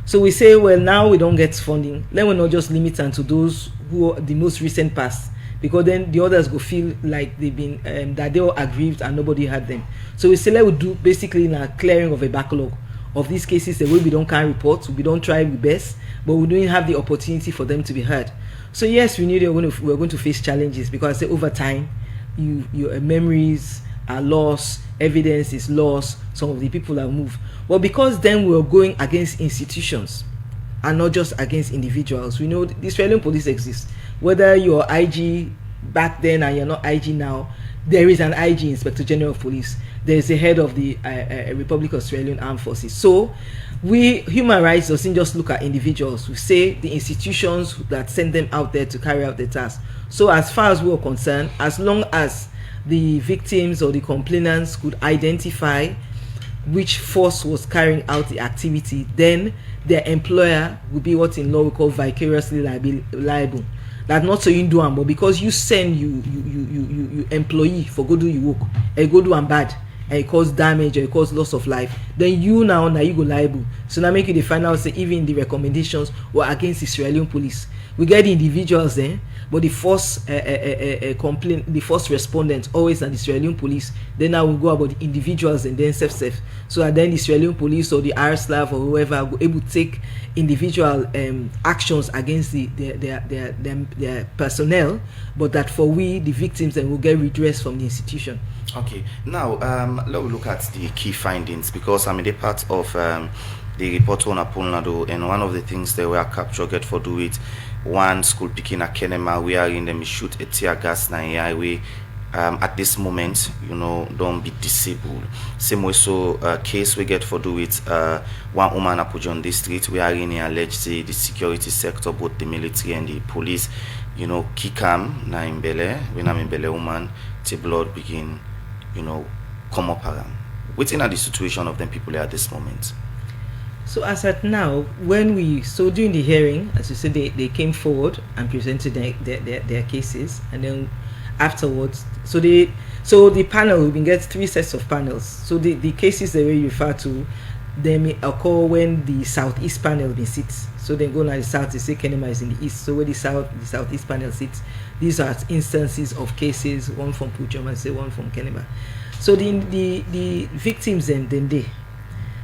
So we say, well, now we don't get funding, let me not just limit them to those who are the most recent past, because then the others will feel like they've been that they were aggrieved and nobody had them. So we say, let we do basically a clearing of a backlog of these cases that we don't can report, we don't try our best, but we don't have the opportunity for them to be heard. So yes, we knew we're going to face challenges, because I say over time, your memories are lost, evidence is lost, some of the people are moved. But because then we are going against institutions and not just against individuals, we know the Australian police exists. Whether you're IG back then and you're not IG now, there is an IG, Inspector General of Police. There is a head of the Republic of Australian Armed Forces. So human rights doesn't just look at individuals. We say the institutions that send them out there to carry out the task. So as far as we're concerned, as long as the victims or the complainants could identify which force was carrying out the activity, then their employer would be what in law we call vicariously liable. That not so you do but because you send you employee for go do your work, and go do and bad, and it cause damage or it cause loss of life, then you now you go liable. So now make you the final say even the recommendations were against the Sierra Leone police. We get the individuals then, but the first complaint, the first respondent always are the Sierra Leone police. Then now we go about the individuals and then self. So that then the Sierra Leone police or the RSLAV or whoever will able to take individual actions against their personnel, but that for we the victims then will get redress from the institution. Okay, now let's look at the key findings, because I'm a part of the report on Apolnado, and one of the things that were captured get for do it one school picking a Kenema, we are in them shoot a tear gas na highway. At this moment, don't be disabled. Same way, so case we get for do it one woman up on the street. We are in alleged the security sector, both the military and the police, kick am na in belle, when I'm in belle woman, till blood begin, come up around. What's in the situation of them people at this moment? So as at now, during the hearing, as you said, they came forward and presented their cases, and then afterwards, so the panel, we can get 3 sets of panels. So the cases that we refer to, they may occur when the southeast panel sits. So they go now the south, they say Kenema is in the east. So where the southeast panel sits, these are instances of cases, one from Pujama, say one from Kenema. So the victims then they.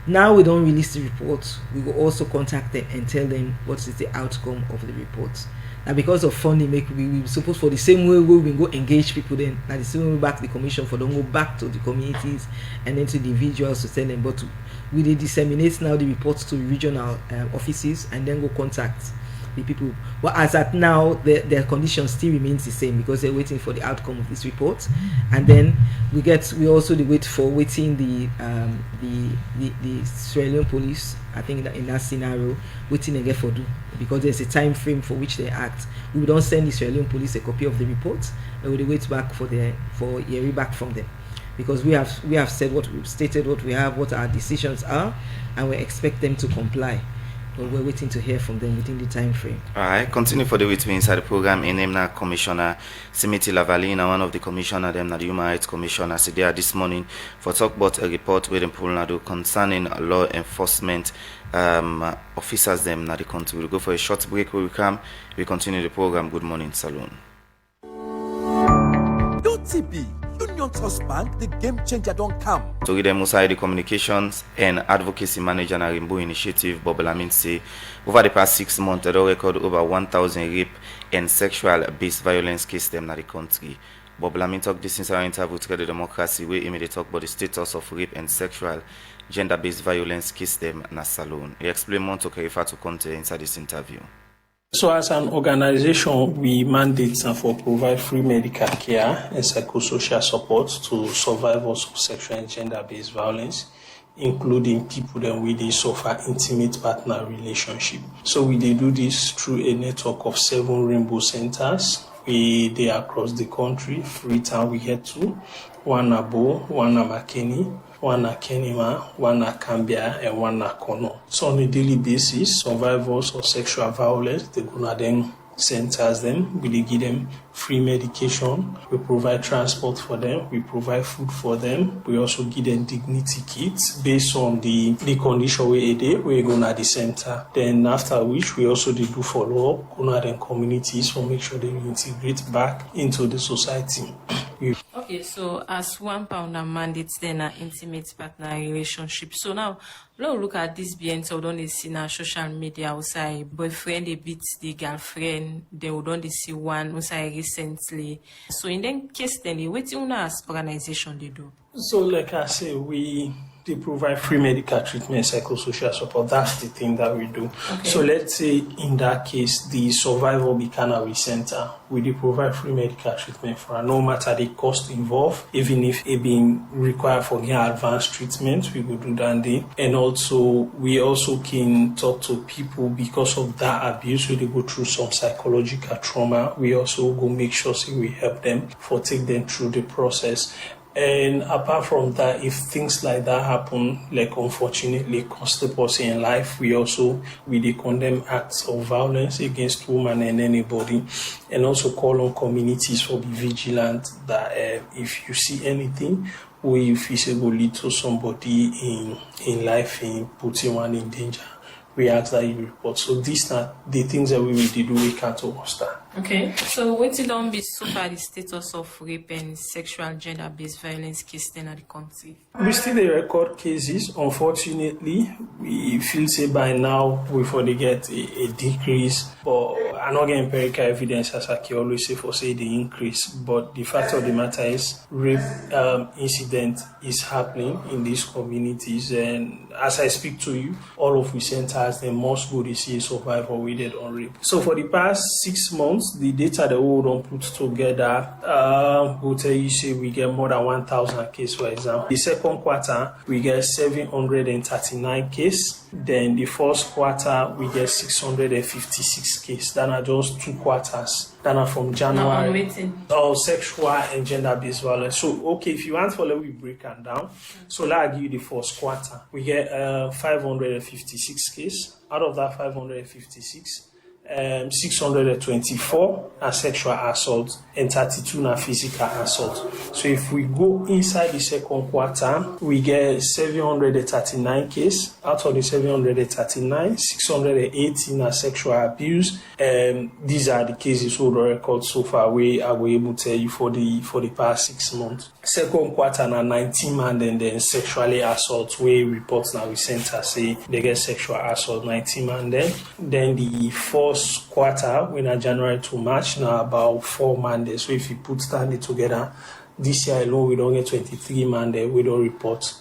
Now we don't release the report, we will also contact them and tell them what is the outcome of the report. Now because of funding, we suppose for the same way we go engage people then, now the same way back to the commission for them go back to the communities and then to the individuals to tell them, but we disseminate now the reports to regional offices and then go contact the people. But as at now, their condition still remains the same because they're waiting for the outcome of this report, and then we also waiting the Sierra Leone police. I think that in that scenario, waiting again for do because there's a time frame for which they act. We don't send the Sierra Leone police a copy of the report, and we wait back for hearing back from them, because we have said what we've stated, what our decisions are, and we expect them to comply. But we're waiting to hear from them within the time frame. All right, continue for the with me inside the program. In name now Commissioner Simiti Lavalina, one of the commissioner them, the Human Rights Commissioner, said there this morning for talk about a report with them Pulnado concerning law enforcement officers them na the country. We'll go for a short break. When we come, we continue the program. Good morning, Saloon. UTB Union Trust Bank, the game changer don't come. To read them the communications and advocacy manager na Rainbow Initiative, Bob Lamin say over the past 6 months they record over 1,000 rape and sexual-based violence cases them na the country. Bob Lamin talk this in our interview to the democracy where he made talk about the status of rape and sexual gender-based violence cases them na Salone. He explained more to refer to content inside this interview. So as an organization, we mandate for provide free medical care and psychosocial support to survivors of sexual and gender-based violence, including people that we suffer intimate partner relationship. So we do this through a network of 7 rainbow centers. They across the country. Freetown we head to, one at Bo, one at McKinney, one at Kenema, one at Cambia, and one at Kono. So on a daily basis, survivors of sexual violence, they go to them centers them, we give them free medication, we provide transport for them, we provide food for them, we also give them dignity kits based on the condition we go to the center. Then after which we also do follow up, go to them communities for make sure they integrate back into the society. Okay, so as £1 mandates then an intimate partner relationship. So now let's look at this being so don't see now social media outside boyfriend they beat the girlfriend, they don't see one outside recently. So in that case then what you as organization they do? So like I say, they provide free medical treatment, psychosocial support. That's the thing that we do. Okay. So let's say in that case, the survivor become a center. We provide free medical treatment for her, no matter the cost involved, even if it being required for advanced treatment, we will do that day. And also, we also can talk to people because of that abuse, they go through some psychological trauma. We also go make sure we help them take them through the process. And apart from that, if things like that happen, like unfortunately cost the person in life, we condemn acts of violence against women and anybody, and also call on communities for be vigilant that if you see anything or if it's able to lead to somebody in life in putting one in danger, we ask that you report. So these are the things that we will do. We can't understand. Okay. So what it don't be so far the status of rape and sexual gender-based violence cases in the country? We still record cases. Unfortunately, we feel say by now we finally get a decrease, but I'm not getting empirical evidence as I always say the increase. But the fact of the matter is, rape incident is happening in these communities, and as I speak to you, all of we centers they must go to see a survivor with on rape. So for the past 6 months, the data that we don't put together will tell you say we get more than 1,000 cases, for example. The second quarter we get 739 cases. Then the first quarter we get 656 cases. That are just 2 quarters. that are from January. No, Sexual and gender-based violence. So, okay, if you want for, let me break them down. So, let's give you the first quarter. We get 556 cases. Out of that 556, 624 are sexual assault and 32 are physical assault. So if we go inside the second quarter, we get 739 cases. Out of the 739, 618 are sexual abuse. These are the cases who the record so far we are able to tell you for the past 6 months. Second quarter na 19 man and then sexually assault where reports now we sent us say they get sexual assault 19 man then the first quarter when January to March now about 4 man there. So if you put it together, this year alone we don't get 23 man there. We don't report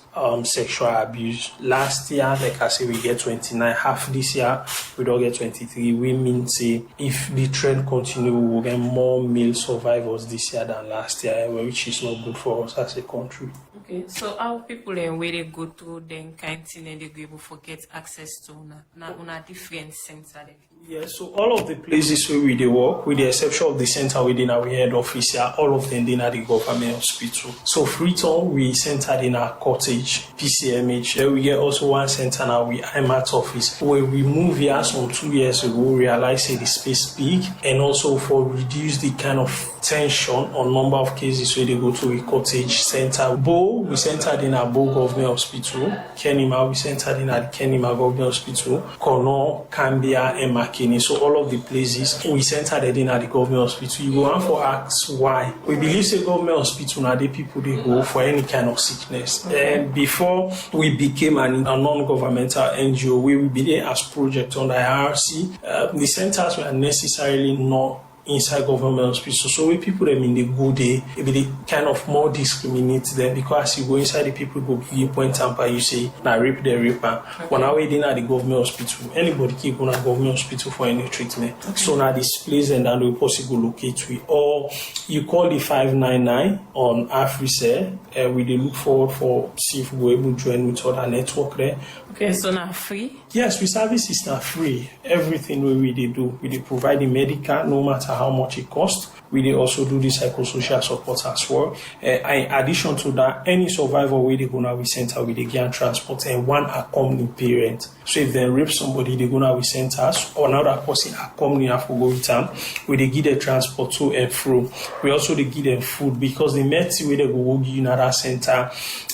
sexual abuse. Last year, like I say, we get 29. Half this year, we don't get 23. We mean say if the trend continue, we will get more male survivors this year than last year, which is not good for us as a country. Okay, so how people where they go through then kind thing and they go able to get access to una different center. Yeah, so all of the places where we work, with the exception of the center within our head office here, all of them in the government hospital. So Freetown, we centered in our cottage, PCMH. Then we get also one center now, we IMAT office, where we moved here some 2 years ago, realized the space big, and also for reduce the kind of tension on number of cases where they go to a cottage center. Bo, we centered in our Bo government hospital. Kenima, we centered in our Kenima government hospital. Kono, Cambia, and Makini. So all of the places we centered in at the government hospital. You go on for ask why. We believe the government hospital now the people they go for any kind of sickness. And before we became a non-governmental NGO, we began as project under IRC. The centers were necessarily not inside government hospitals. So when people them in the good day, it be kind of more discriminate them because you go inside the people go give you point tamper, you say now rape the raper. When I wait in at the government hospital, anybody can go to government hospital for any treatment. Okay. So now this place and then we possibly locate we or you call the 599 on AfriCell. We they look forward for see if we're able to join with other network there. Okay, so now free? Yes, we service is now free. Everything we do, we provide the medical, no matter how much it costs. We also do the psychosocial support as well. In addition to that, any survivor we they gonna we center with the GAN transport and one accompanying parent. So if they rape somebody, they gonna we send us or another person accompanying have to go with them. We they give the transport to and fro. We also they give them food because the medicine where they go give you another center.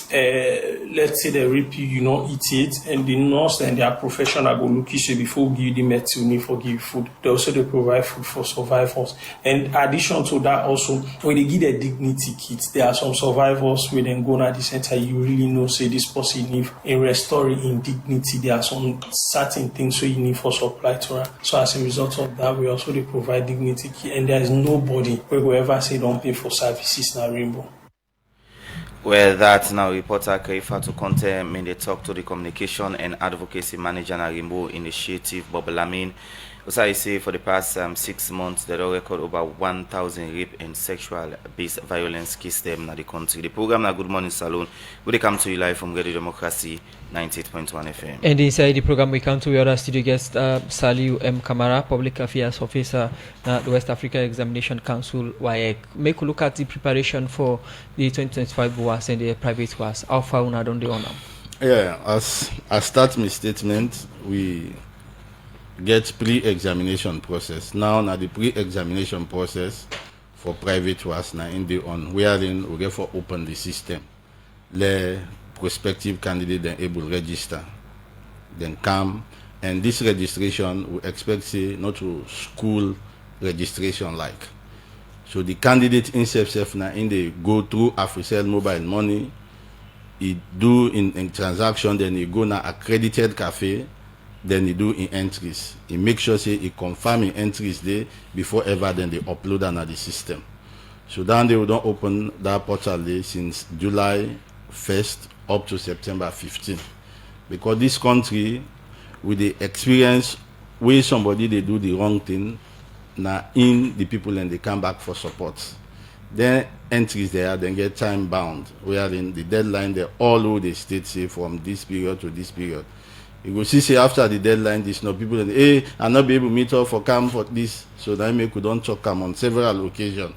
Let's say they rape you, you not eat it, and the nurse and their professional go look you say before give you the medicine, you need for give you food. They also they provide food for survivors. And in addition to that, also when they give their dignity kits, there are some survivors where then go to the center. You really know say this person need in restoring in dignity. There are some certain things so you need for supply to her. So as a result of that, we also they provide dignity kit, and there is nobody where we ever say don't pay for services now Rainbow. Well, that's now reporter Kaifa to content when they talk to the communication and advocacy manager na Rainbow Initiative, Bob Lamin. As I say, for the past 6 months, they don't record over 1,000 rape and sexual-based violence cases them in the country. The program na Good Morning Saloon will come to you live from Radio Democracy 98.1 FM. And inside the program, we come to your other studio guest, Saliu M. Kamara, Public Affairs Officer at the West Africa Examination Council, WAEC. Make a look at the preparation for the 2025 WAS and the private WAS. How far una done the honor? Yeah, as I start my statement, we get pre-examination process. Now the pre-examination process for private WAS now in the on wherein we get for open the system. The prospective candidate then able register, then come, and this registration we expect say not to school registration like. So the candidate himself now in the go through AfriCell mobile money, he do in transaction, then he go now accredited cafe, then he do in entries. He make sure say he confirm in entries there before ever then they upload on the system. So then they will don't open that portal there since July 1st up to September 15th. Because this country with the experience where somebody they do the wrong thing, now in the people and they come back for support. Then entries there, then get time bound, wherein the deadline they all over the state say from this period to this period. You go see after the deadline, this no people hey, I not be able to meet up for camp for this. So that make we don't talk come on several occasions.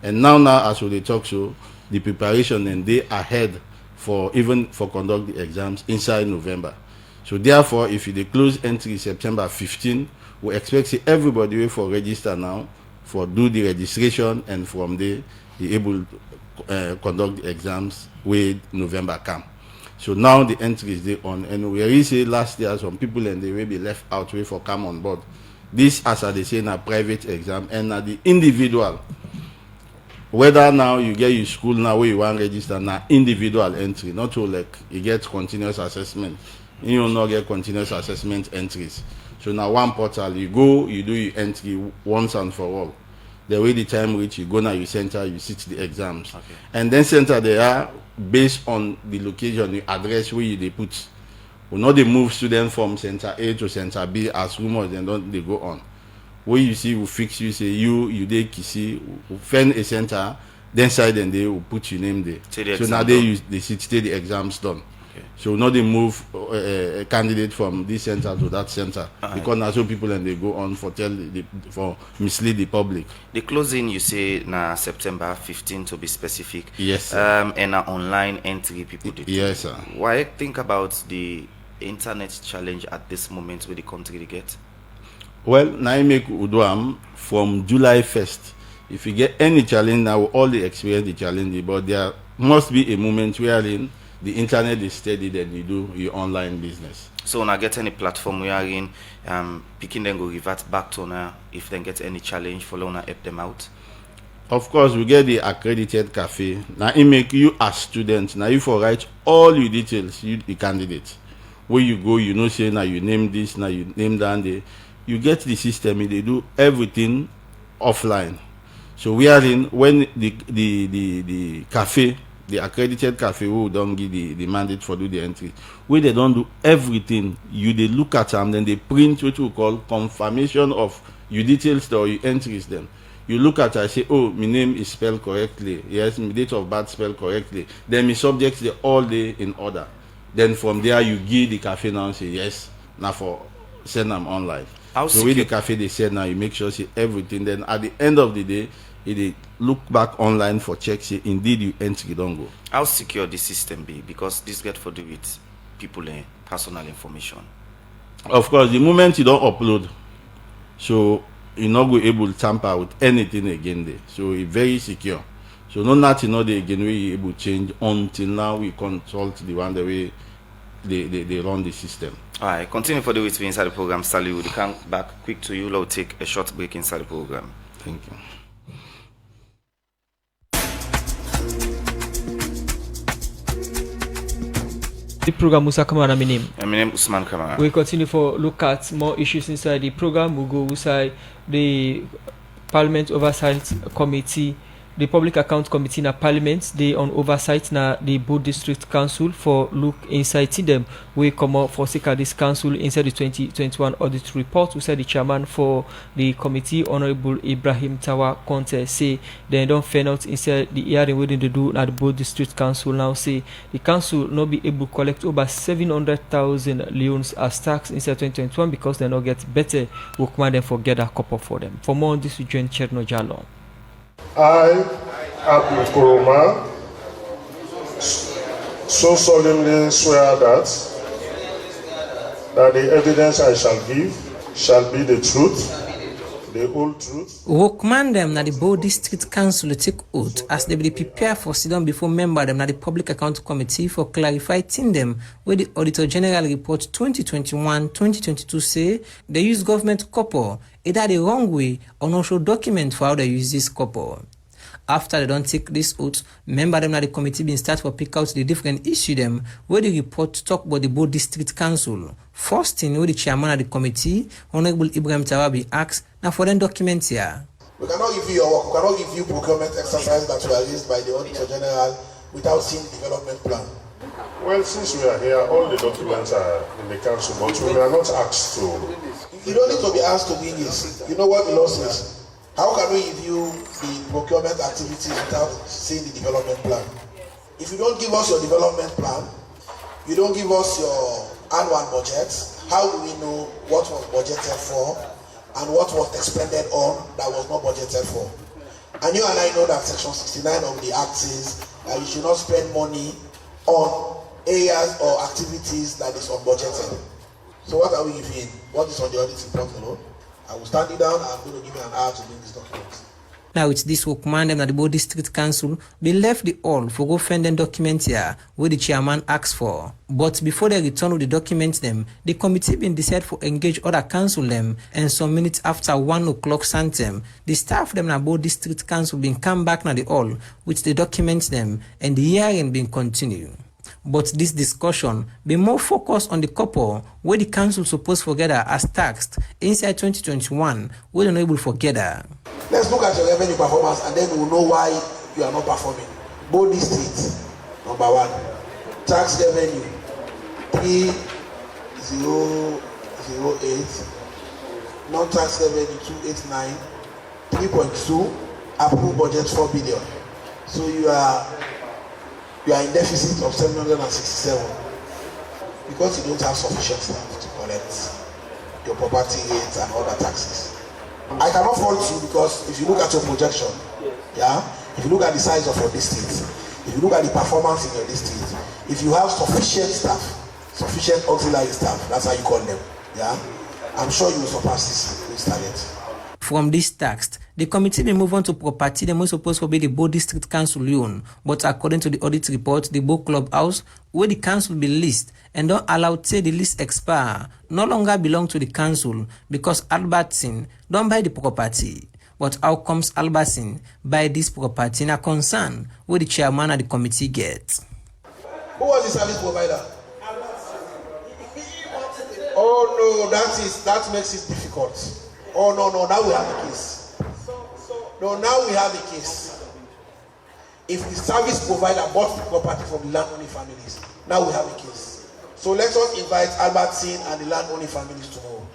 And now as we talk so, the preparation and they ahead for even for conduct the exams inside November. So therefore, if they close entry September 15, we expect see everybody wait for register now for do the registration and from there be able to conduct the exams with November camp. So now the entry is there on, and we already say last year some people and they will be left out way for come on board. This, as they say, a private exam and the individual. Whether now you get your school now where you want to register now individual entry, not so like you get continuous assessment. You will not get continuous assessment entries. So now one portal you go, you do your entry once and for all. The way the time reach, you go now your center, you sit the exams, okay. And then center they are based on the location, the address where you they put. We not they move students from center A to center B as rumors, and don't they go on. Where you see we fix you say you they kisi, we find a center, then side and they will put your name there. So now they sit the exams done. Okay. So now they move a candidate from this center to that center, because now so people and they go on for for mislead the public. The closing you say na September 15 to be specific. Yes. Sir. And online entry people did. Yes, sir. Why think about the internet challenge at this moment with the country they get? Well, now I make Udwam from July 1st. If you get any challenge now, we all experience the challenge, but there must be a moment wherein the internet is steady, then you do your online business. So when I get any platform we are in, picking them go revert back to now if they get any challenge, follow and help them out. Of course, we get the accredited cafe. Now it make you as student. Now you for write all your details, you the candidate. Where you go, you know say now you name this, now you name that day. You get the system, they do everything offline. So we are in when the cafe, the accredited cafe who don't give the mandate for do the entry, where they don't do everything, they look at them, then they print what we call confirmation of your details or your entries them. You look at it, say, oh, my name is spelled correctly. Yes, my date of birth spelled correctly. Then my subjects they all day in order. Then from there you give the cafe now and say yes, now for send them online. So with the cafe they said now you make sure see everything. Then at the end of the day, they look back online for check say indeed you entry don't go. How secure the system be? Because this get for do with people and personal information. Of course, the moment you don't upload, so you're not going able to tamper with anything again there. So it's very secure. So no nothing not there again we able to change until now we consult the one the way they run the system. Alright, continue for the way to inside the program. Sally, we'll come back quick to you. We'll take a short break inside the program. Thank you. The program Musa Kamara, my name. My name is Usman Kamara. We continue for look at more issues inside the program. We'll go inside the Parliament Oversight Committee, the Public Account Committee na Parliament. They on oversight na the Board District Council for look inside them. We come out for sake of this council inside the 2021 audit report. We said the chairman for the committee, Honorable Ibrahim Tawa Conte, say they don't find out inside the hearing within the do at the Board District Council now say the council not be able to collect over 700,000 leones as tax inside 2021 because they not get better workman than forget a couple for them. For more on this, we join Cherno Jalo. I, Abdul Kuruma, so solemnly swear that the evidence I shall give shall be the truth, the whole truth. Workman them na the Board District Council to take oath as they be prepare for sit down before member them na the Public Account Committee for clarify them where the Auditor General report 2021-2022 say they use government couple either the wrong way or no show document for how they use this couple. After they don't take this oath, member them na the committee been start for pick out the different issue them where the report talk about the Board District Council. First thing where the chairman of the committee, Honorable Ibrahim Tawabi, asked now for them documents here. We cannot give you your work, we cannot give you procurement exercise that were raised by the Auditor General without seeing development plan. Well, since we are here, all the documents are in the council, but we are not asked to. You don't need to be asked to bring this. You know what the law says. How can we give you the procurement activities without seeing the development plan? If you don't give us your development plan, you don't give us your annual budget, how do we know what was budgeted for and what was expended on that was not budgeted for? And you and I know that Section 69 of the Act says that you should not spend money on areas or activities that is unbudgeted. So what are we giving? What is on the audit report alone? I will stand it down and I'm going to give you an hour to bring this document. Now with this workman them that the Bo District Council be left the all for go find them document here where the chairman asked for. But before they return with the documents them, the committee been decided for engage other council them, and some minutes after 1 o'clock Santem, the staff them na Bo District Council been come back na the all with the documents them and the hearing been continue. But this discussion be more focused on the couple where the council supposed to gather as taxed inside 2021 where they're not able to gather. Let's look at your revenue performance and then we'll know why you are not performing. Both districts, number 1. Tax revenue 3008, non-tax revenue 289, 3.2, approved budget 4 billion. So you are in deficit of 767 because you don't have sufficient staff to collect your property rates and other taxes. I cannot fault you because if you look at your projection, if you look at the size of your district, if you look at the performance in your district, if you have sufficient staff, sufficient auxiliary staff, that's how you call them, I'm sure you will surpass this target. From this tax, the committee will move on to property that was supposed to be the Bo District Council Leone, but according to the audit report, the Bo Clubhouse, where the council be list and don't allow say the list expire, no longer belong to the council because Albertson don't buy the property. But how comes Albertson buy this property in a concern where the chairman of the committee gets? Who was the service provider? Oh no, that makes it difficult. Oh no, now we have a case. No, now we have a case. If the service provider bought the property from the land-owning families, now we have a case. So let us invite Albertson and the land-owning families tomorrow.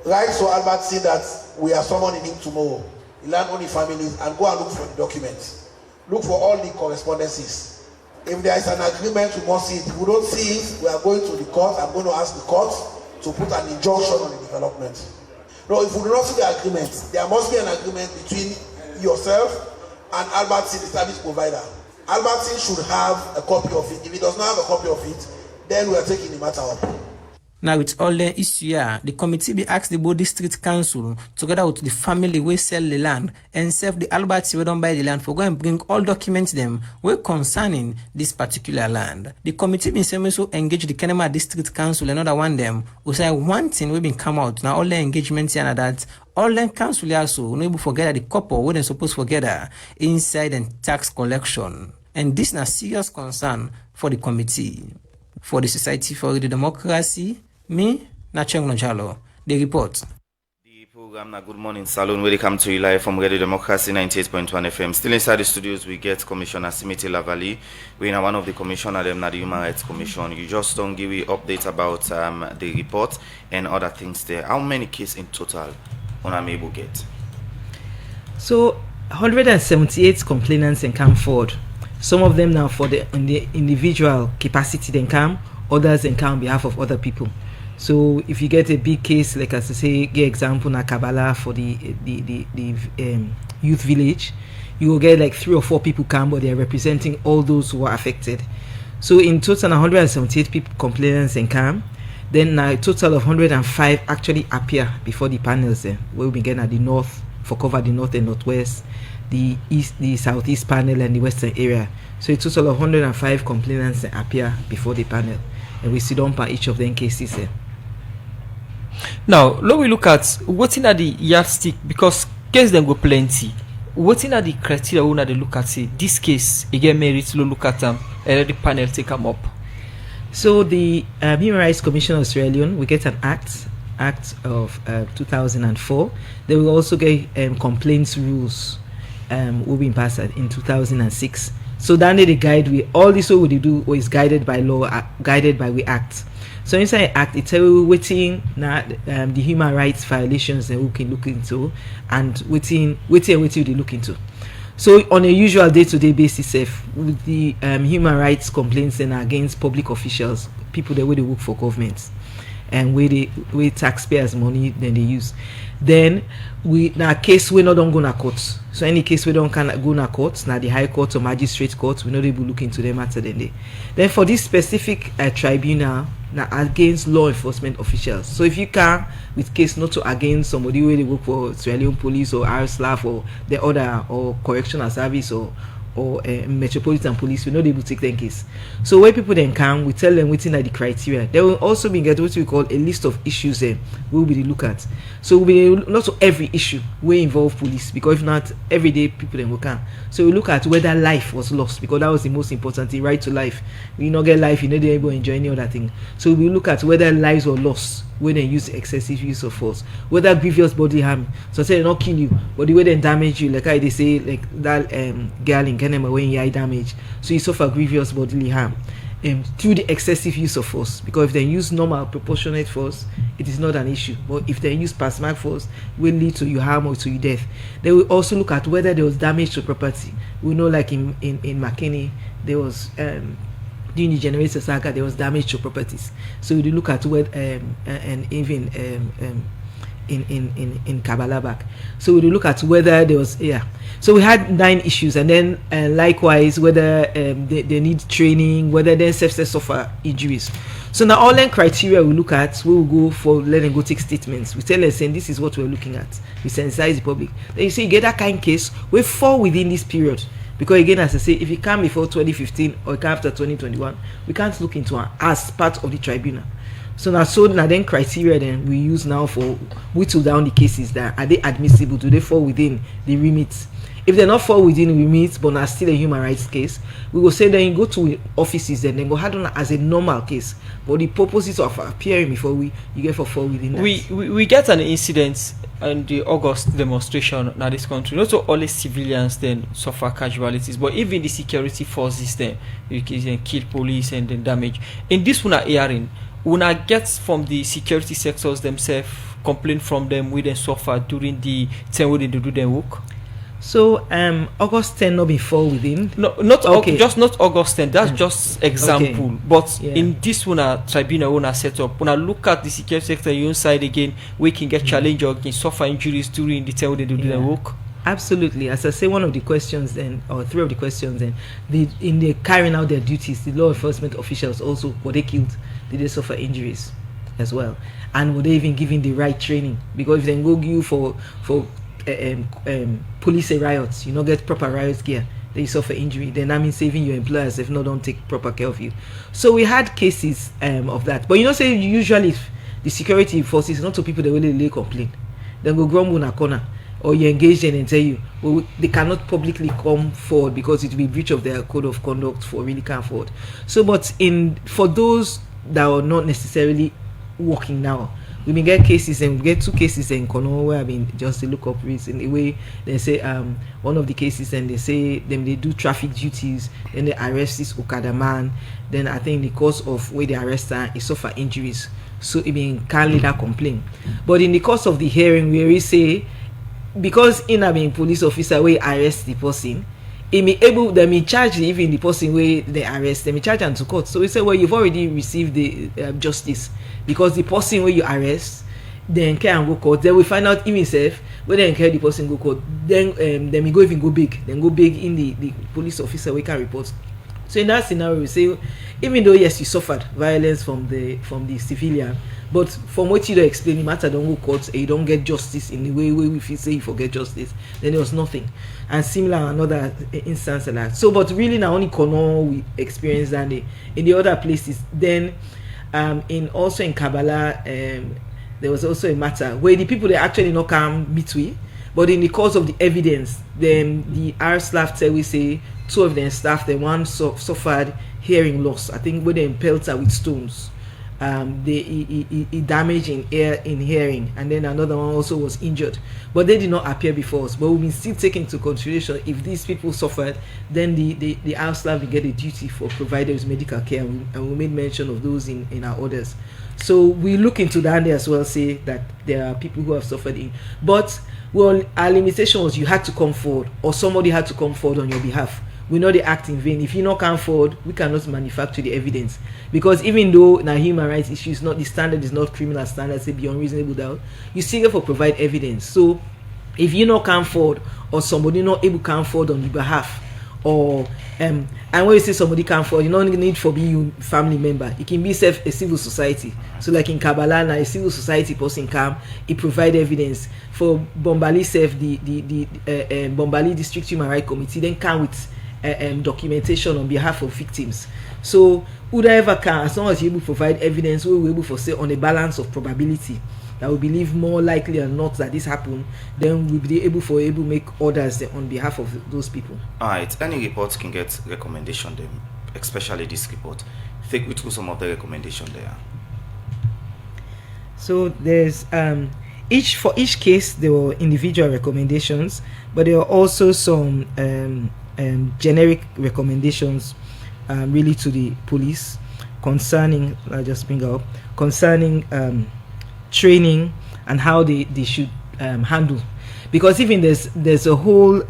Write to Albertson that we are summoning him tomorrow, the land-owning families, and go and look for the documents. Look for all the correspondences. If there is an agreement, we must see it. If we don't see it, we are going to the court. I'm going to ask the court to put an injunction on the development. No, if we do not see the agreement, there must be an agreement between yourself and Albertson, the service provider. Albertson should have a copy of it. If he does not have a copy of it, then we are taking the matter up. Now with all the issue here, the committee be asked the Bo District Council together with the family we sell the land and serve the Albertson we don't buy the land for go and bring all documents them we concerning this particular land. The committee been saying so engage the Kenema District Council and another one them who say one thing we been come out now all the engagements and that all the council also no able forget the couple we they supposed to forget inside and tax collection. And this is a serious concern for the committee. For the Society for the Democracy, me, Nacheng Nojalo, the report. The program, Good Morning Salon, welcome to you live from Radio Democracy 98.1 FM. Still inside the studios, we get Commissioner Simiti Lavali. We are one of the commissioners of the Human Rights Commission. You just don't give me updates about the report and other things there. How many cases in total on I'm able to get? So, 178 complainants can come forward. Some of them now for the individual capacity they come, others they come on behalf of other people. So if you get a big case, like as I say, get example na Kabbalah for the youth village, you will get like 3 or 4 people come, but they are representing all those who are affected. So in total, 178 people complainants and come. Then a total of 105 actually appear before the panels. Where we begin at the north for cover the north and northwest, the east, the southeast panel, and the western area. So a total of 105 complainants appear before the panel, and we sit down per each of them cases. Now, let we look at what's in the yardstick because case them go plenty. What's in the criteria we they look at? Say this case again merit to look at and the panel take them up. So the Human Rights Commission of Sierra Leone, we get an act of 2004. They will also get complaints rules will be passed in 2006. So then the guide we all this what we do is guided by law, guided by we act. So inside act it's waiting now the human rights violations that we can look into and waiting they look into. So on a usual day-to-day basis, with the human rights complaints and against public officials, people that way they work for governments, and where taxpayers' money then they use, then we na case we not don't go na court. So any case we don't can go na court, na the High Court or Magistrate Court, we not able look into them after the day. Then for this specific tribunal, now against law enforcement officials. So if you can with case not to against somebody where they work for Sierra Leone police or RSLAF or the other or correctional service or metropolitan police, we not able to take them case. So where people then come, we tell them within the criteria. There will also be get what we call a list of issues we will be look at. So we not to every issue we involve police, because if not everyday people then will come. So we look at whether life was lost, because that was the most important thing, right to life. We not get life, you know they able to enjoy any other thing. So we look at whether lives were lost when they use excessive use of force, whether grievous bodily harm. So say they not kill you, but the way they damage you, like how they say like that girl in Kenema when you eye damage, so you suffer grievous bodily harm through the excessive use of force. Because if they use normal proportionate force, it is not an issue. But if they use plasmatic force, will lead to your harm or to your death. They will also look at whether there was damage to property. We know like in McKinney there was during the generator saga there was damage to properties. So we look at whether and even in Kabalabak. So we look at whether there was So we had 9 issues, and then likewise whether they need training, whether they themselves suffer injuries. So now all the criteria we look at, we will go for let them go take statements. We tell them saying this is what we're looking at. We sensitize the public. Then you see you get that kind of case, we fall within this period. Because again, as I say, if it came before 2015 or it came after 2021, we can't look into it as part of the tribunal. So now then criteria then we use now for whittle down the cases that are they admissible? Do they fall within the remit? If they not fall within the remit but are still a human rights case, we will say then you go to offices and then go handle as a normal case. But the purposes of appearing before you get for fall within that. We get an incident in the August demonstration in this country. Not only civilians then suffer casualties, but even the security forces then you can kill police and then damage. In this one hearing, una get from the security sectors themselves complaint from them we then suffer during the time when they do their work. So August 10 not before within. No, not okay. Just not August 10. That's just example. Okay. But in this one tribunal when I set up, when I look at the security sector inside again, we can get challenged or can suffer injuries during the time when they do their work. Absolutely. As I say, one of the questions then, or 3 of the questions then, in the carrying out their duties, the law enforcement officials also were they killed? Did they suffer injuries as well? And were they even given the right training? Because if they go you for police riots, you not get proper riot gear, then you suffer injury, then that means saving your employers if not don't take proper care of you. So we had cases of that. But you know, say usually the security forces not to people that really lay complain, then go grumble in a corner, or you engage them and tell you they cannot publicly come forward because it will be breach of their code of conduct for really can't forward. So but for those that are not necessarily working now, we may get cases, and we get 2 cases in Kono where I mean just to look up recently where they say one of the cases and they say them they do traffic duties, then they arrest this Okada man, then I think in the course of where they arrest her he suffer injuries, so it mean can't later complain. But in the course of the hearing we say because in a being police officer we arrest the person, it may able them in charge even the person where they arrest them in charge and to court. So we say, well, you've already received the justice, because the person where you arrest then can go court. Then we find out even self whether they the person go court, then we go even go big in the police officer we can report. So in that scenario we say even though yes you suffered violence from the civilian, but from what you don't explain, the matter don't go court and you don't get justice in the way we feel say you forget justice, then there was nothing. And similar another instance like that. So but really now only Kono we experience that in the other places. Then in Kabbalah there was also a matter where the people they actually not come meet we, but in the course of the evidence then the RSLAF tell we say 2 of them staff, the one suffered hearing loss, I think when they impelled her with stones. he damaged in hearing, and then another one also was injured, but they did not appear before us. But we've been still taking into consideration, if these people suffered, then the house staff will get a duty for providers medical care, and we made mention of those in our orders. So we look into that as well, say that there are people who have suffered but well, our limitation was you had to come forward, or somebody had to come forward on your behalf. We know they act in vain. If you not come forward, we cannot manufacture the evidence, because even though now human rights issues, not the standard is not criminal standard, say beyond reasonable doubt, you still have to provide evidence. So if you not come forward, or somebody not able to come forward on your behalf, or and when you say somebody come forward, you don't need for be you family member. It can be a civil society. So like in Kabbalah, now a civil society person come, it provide evidence. For Bombali self, the Bombali District Human Rights Committee then come with documentation on behalf of victims. So whoever can, as long as you able to provide evidence, we will be able to say on a balance of probability that we believe more likely or not that this happened, then we'll be able to make orders on behalf of those people. Alright, any reports can get recommendation them, especially this report. Take me through some of the recommendation there. So there's for each case there were individual recommendations, but there are also some generic recommendations really to the police concerning, I'll just bring up, concerning training and how they should handle, because even there's a whole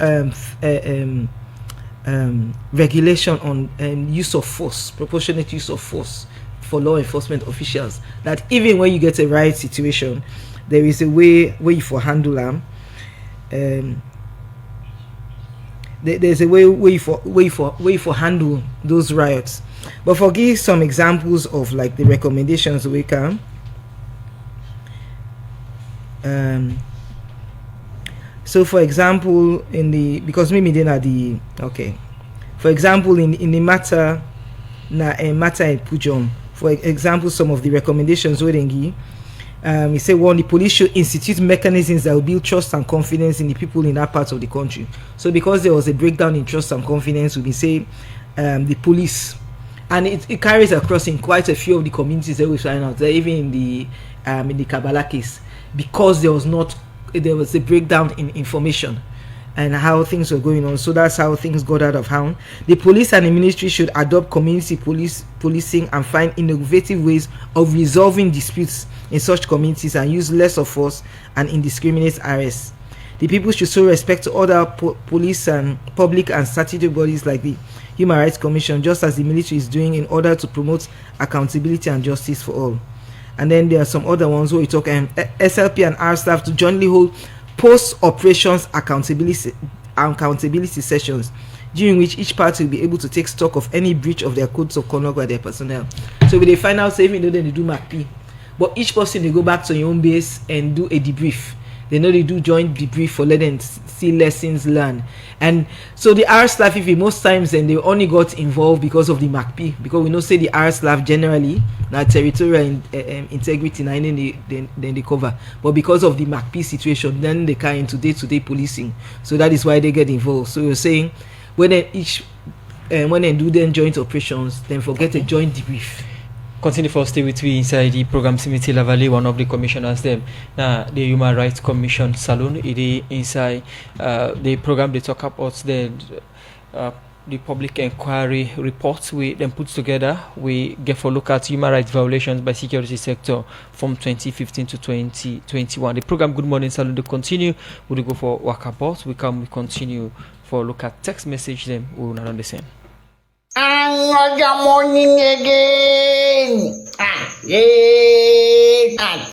regulation on use of force, proportionate use of force for law enforcement officials, that even when you get a riot situation, there is a way for handle them. There's a way for handle those riots. But for give some examples of like the recommendations we can. So for example, because maybe then are the for example in the matter in Pujom, for example, some of the recommendations we then give, we say one, the police should institute mechanisms that will build trust and confidence in the people in that part of the country. So because there was a breakdown in trust and confidence, we say the police, and it carries across in quite a few of the communities that we find out, even in the Kabbalah case, because there was a breakdown in information and how things were going on. So that's how things got out of hand. The police and the ministry should adopt community policing and find innovative ways of resolving disputes in such communities and use less of force and indiscriminate arrests. The people should show respect to other police and public and statutory bodies like the Human Rights Commission, just as the military is doing, in order to promote accountability and justice for all. And then there are some other ones where we talk SLP and our staff to jointly hold post-operations accountability sessions, during which each party will be able to take stock of any breach of their codes of conduct by their personnel. So when they find out, say, even though they do MACP, but each person, they go back to your own base and do a debrief. They know they do joint debrief for let them see lessons learned. And so the R staff, if most times then they only got involved because of the MACP, because we know say the R staff generally now territorial integrity, and then they cover, but because of the MACP situation, then they come into day-to-day policing. So that is why they get involved. So you're saying when they do then joint operations, then forget a joint debrief. Continue for stay with me inside the program. Simiti Lavalley, one of the commissioners them. Now the Human Rights Commission Salon, it is inside the program. They talk about the public inquiry reports we then put together. We get for look at human rights violations by security sector from 2015 to 2021. The program Good Morning Salon to continue. We'll go for walkabout. We continue for look at text message them. We will not understand. Another morning again. Yeah.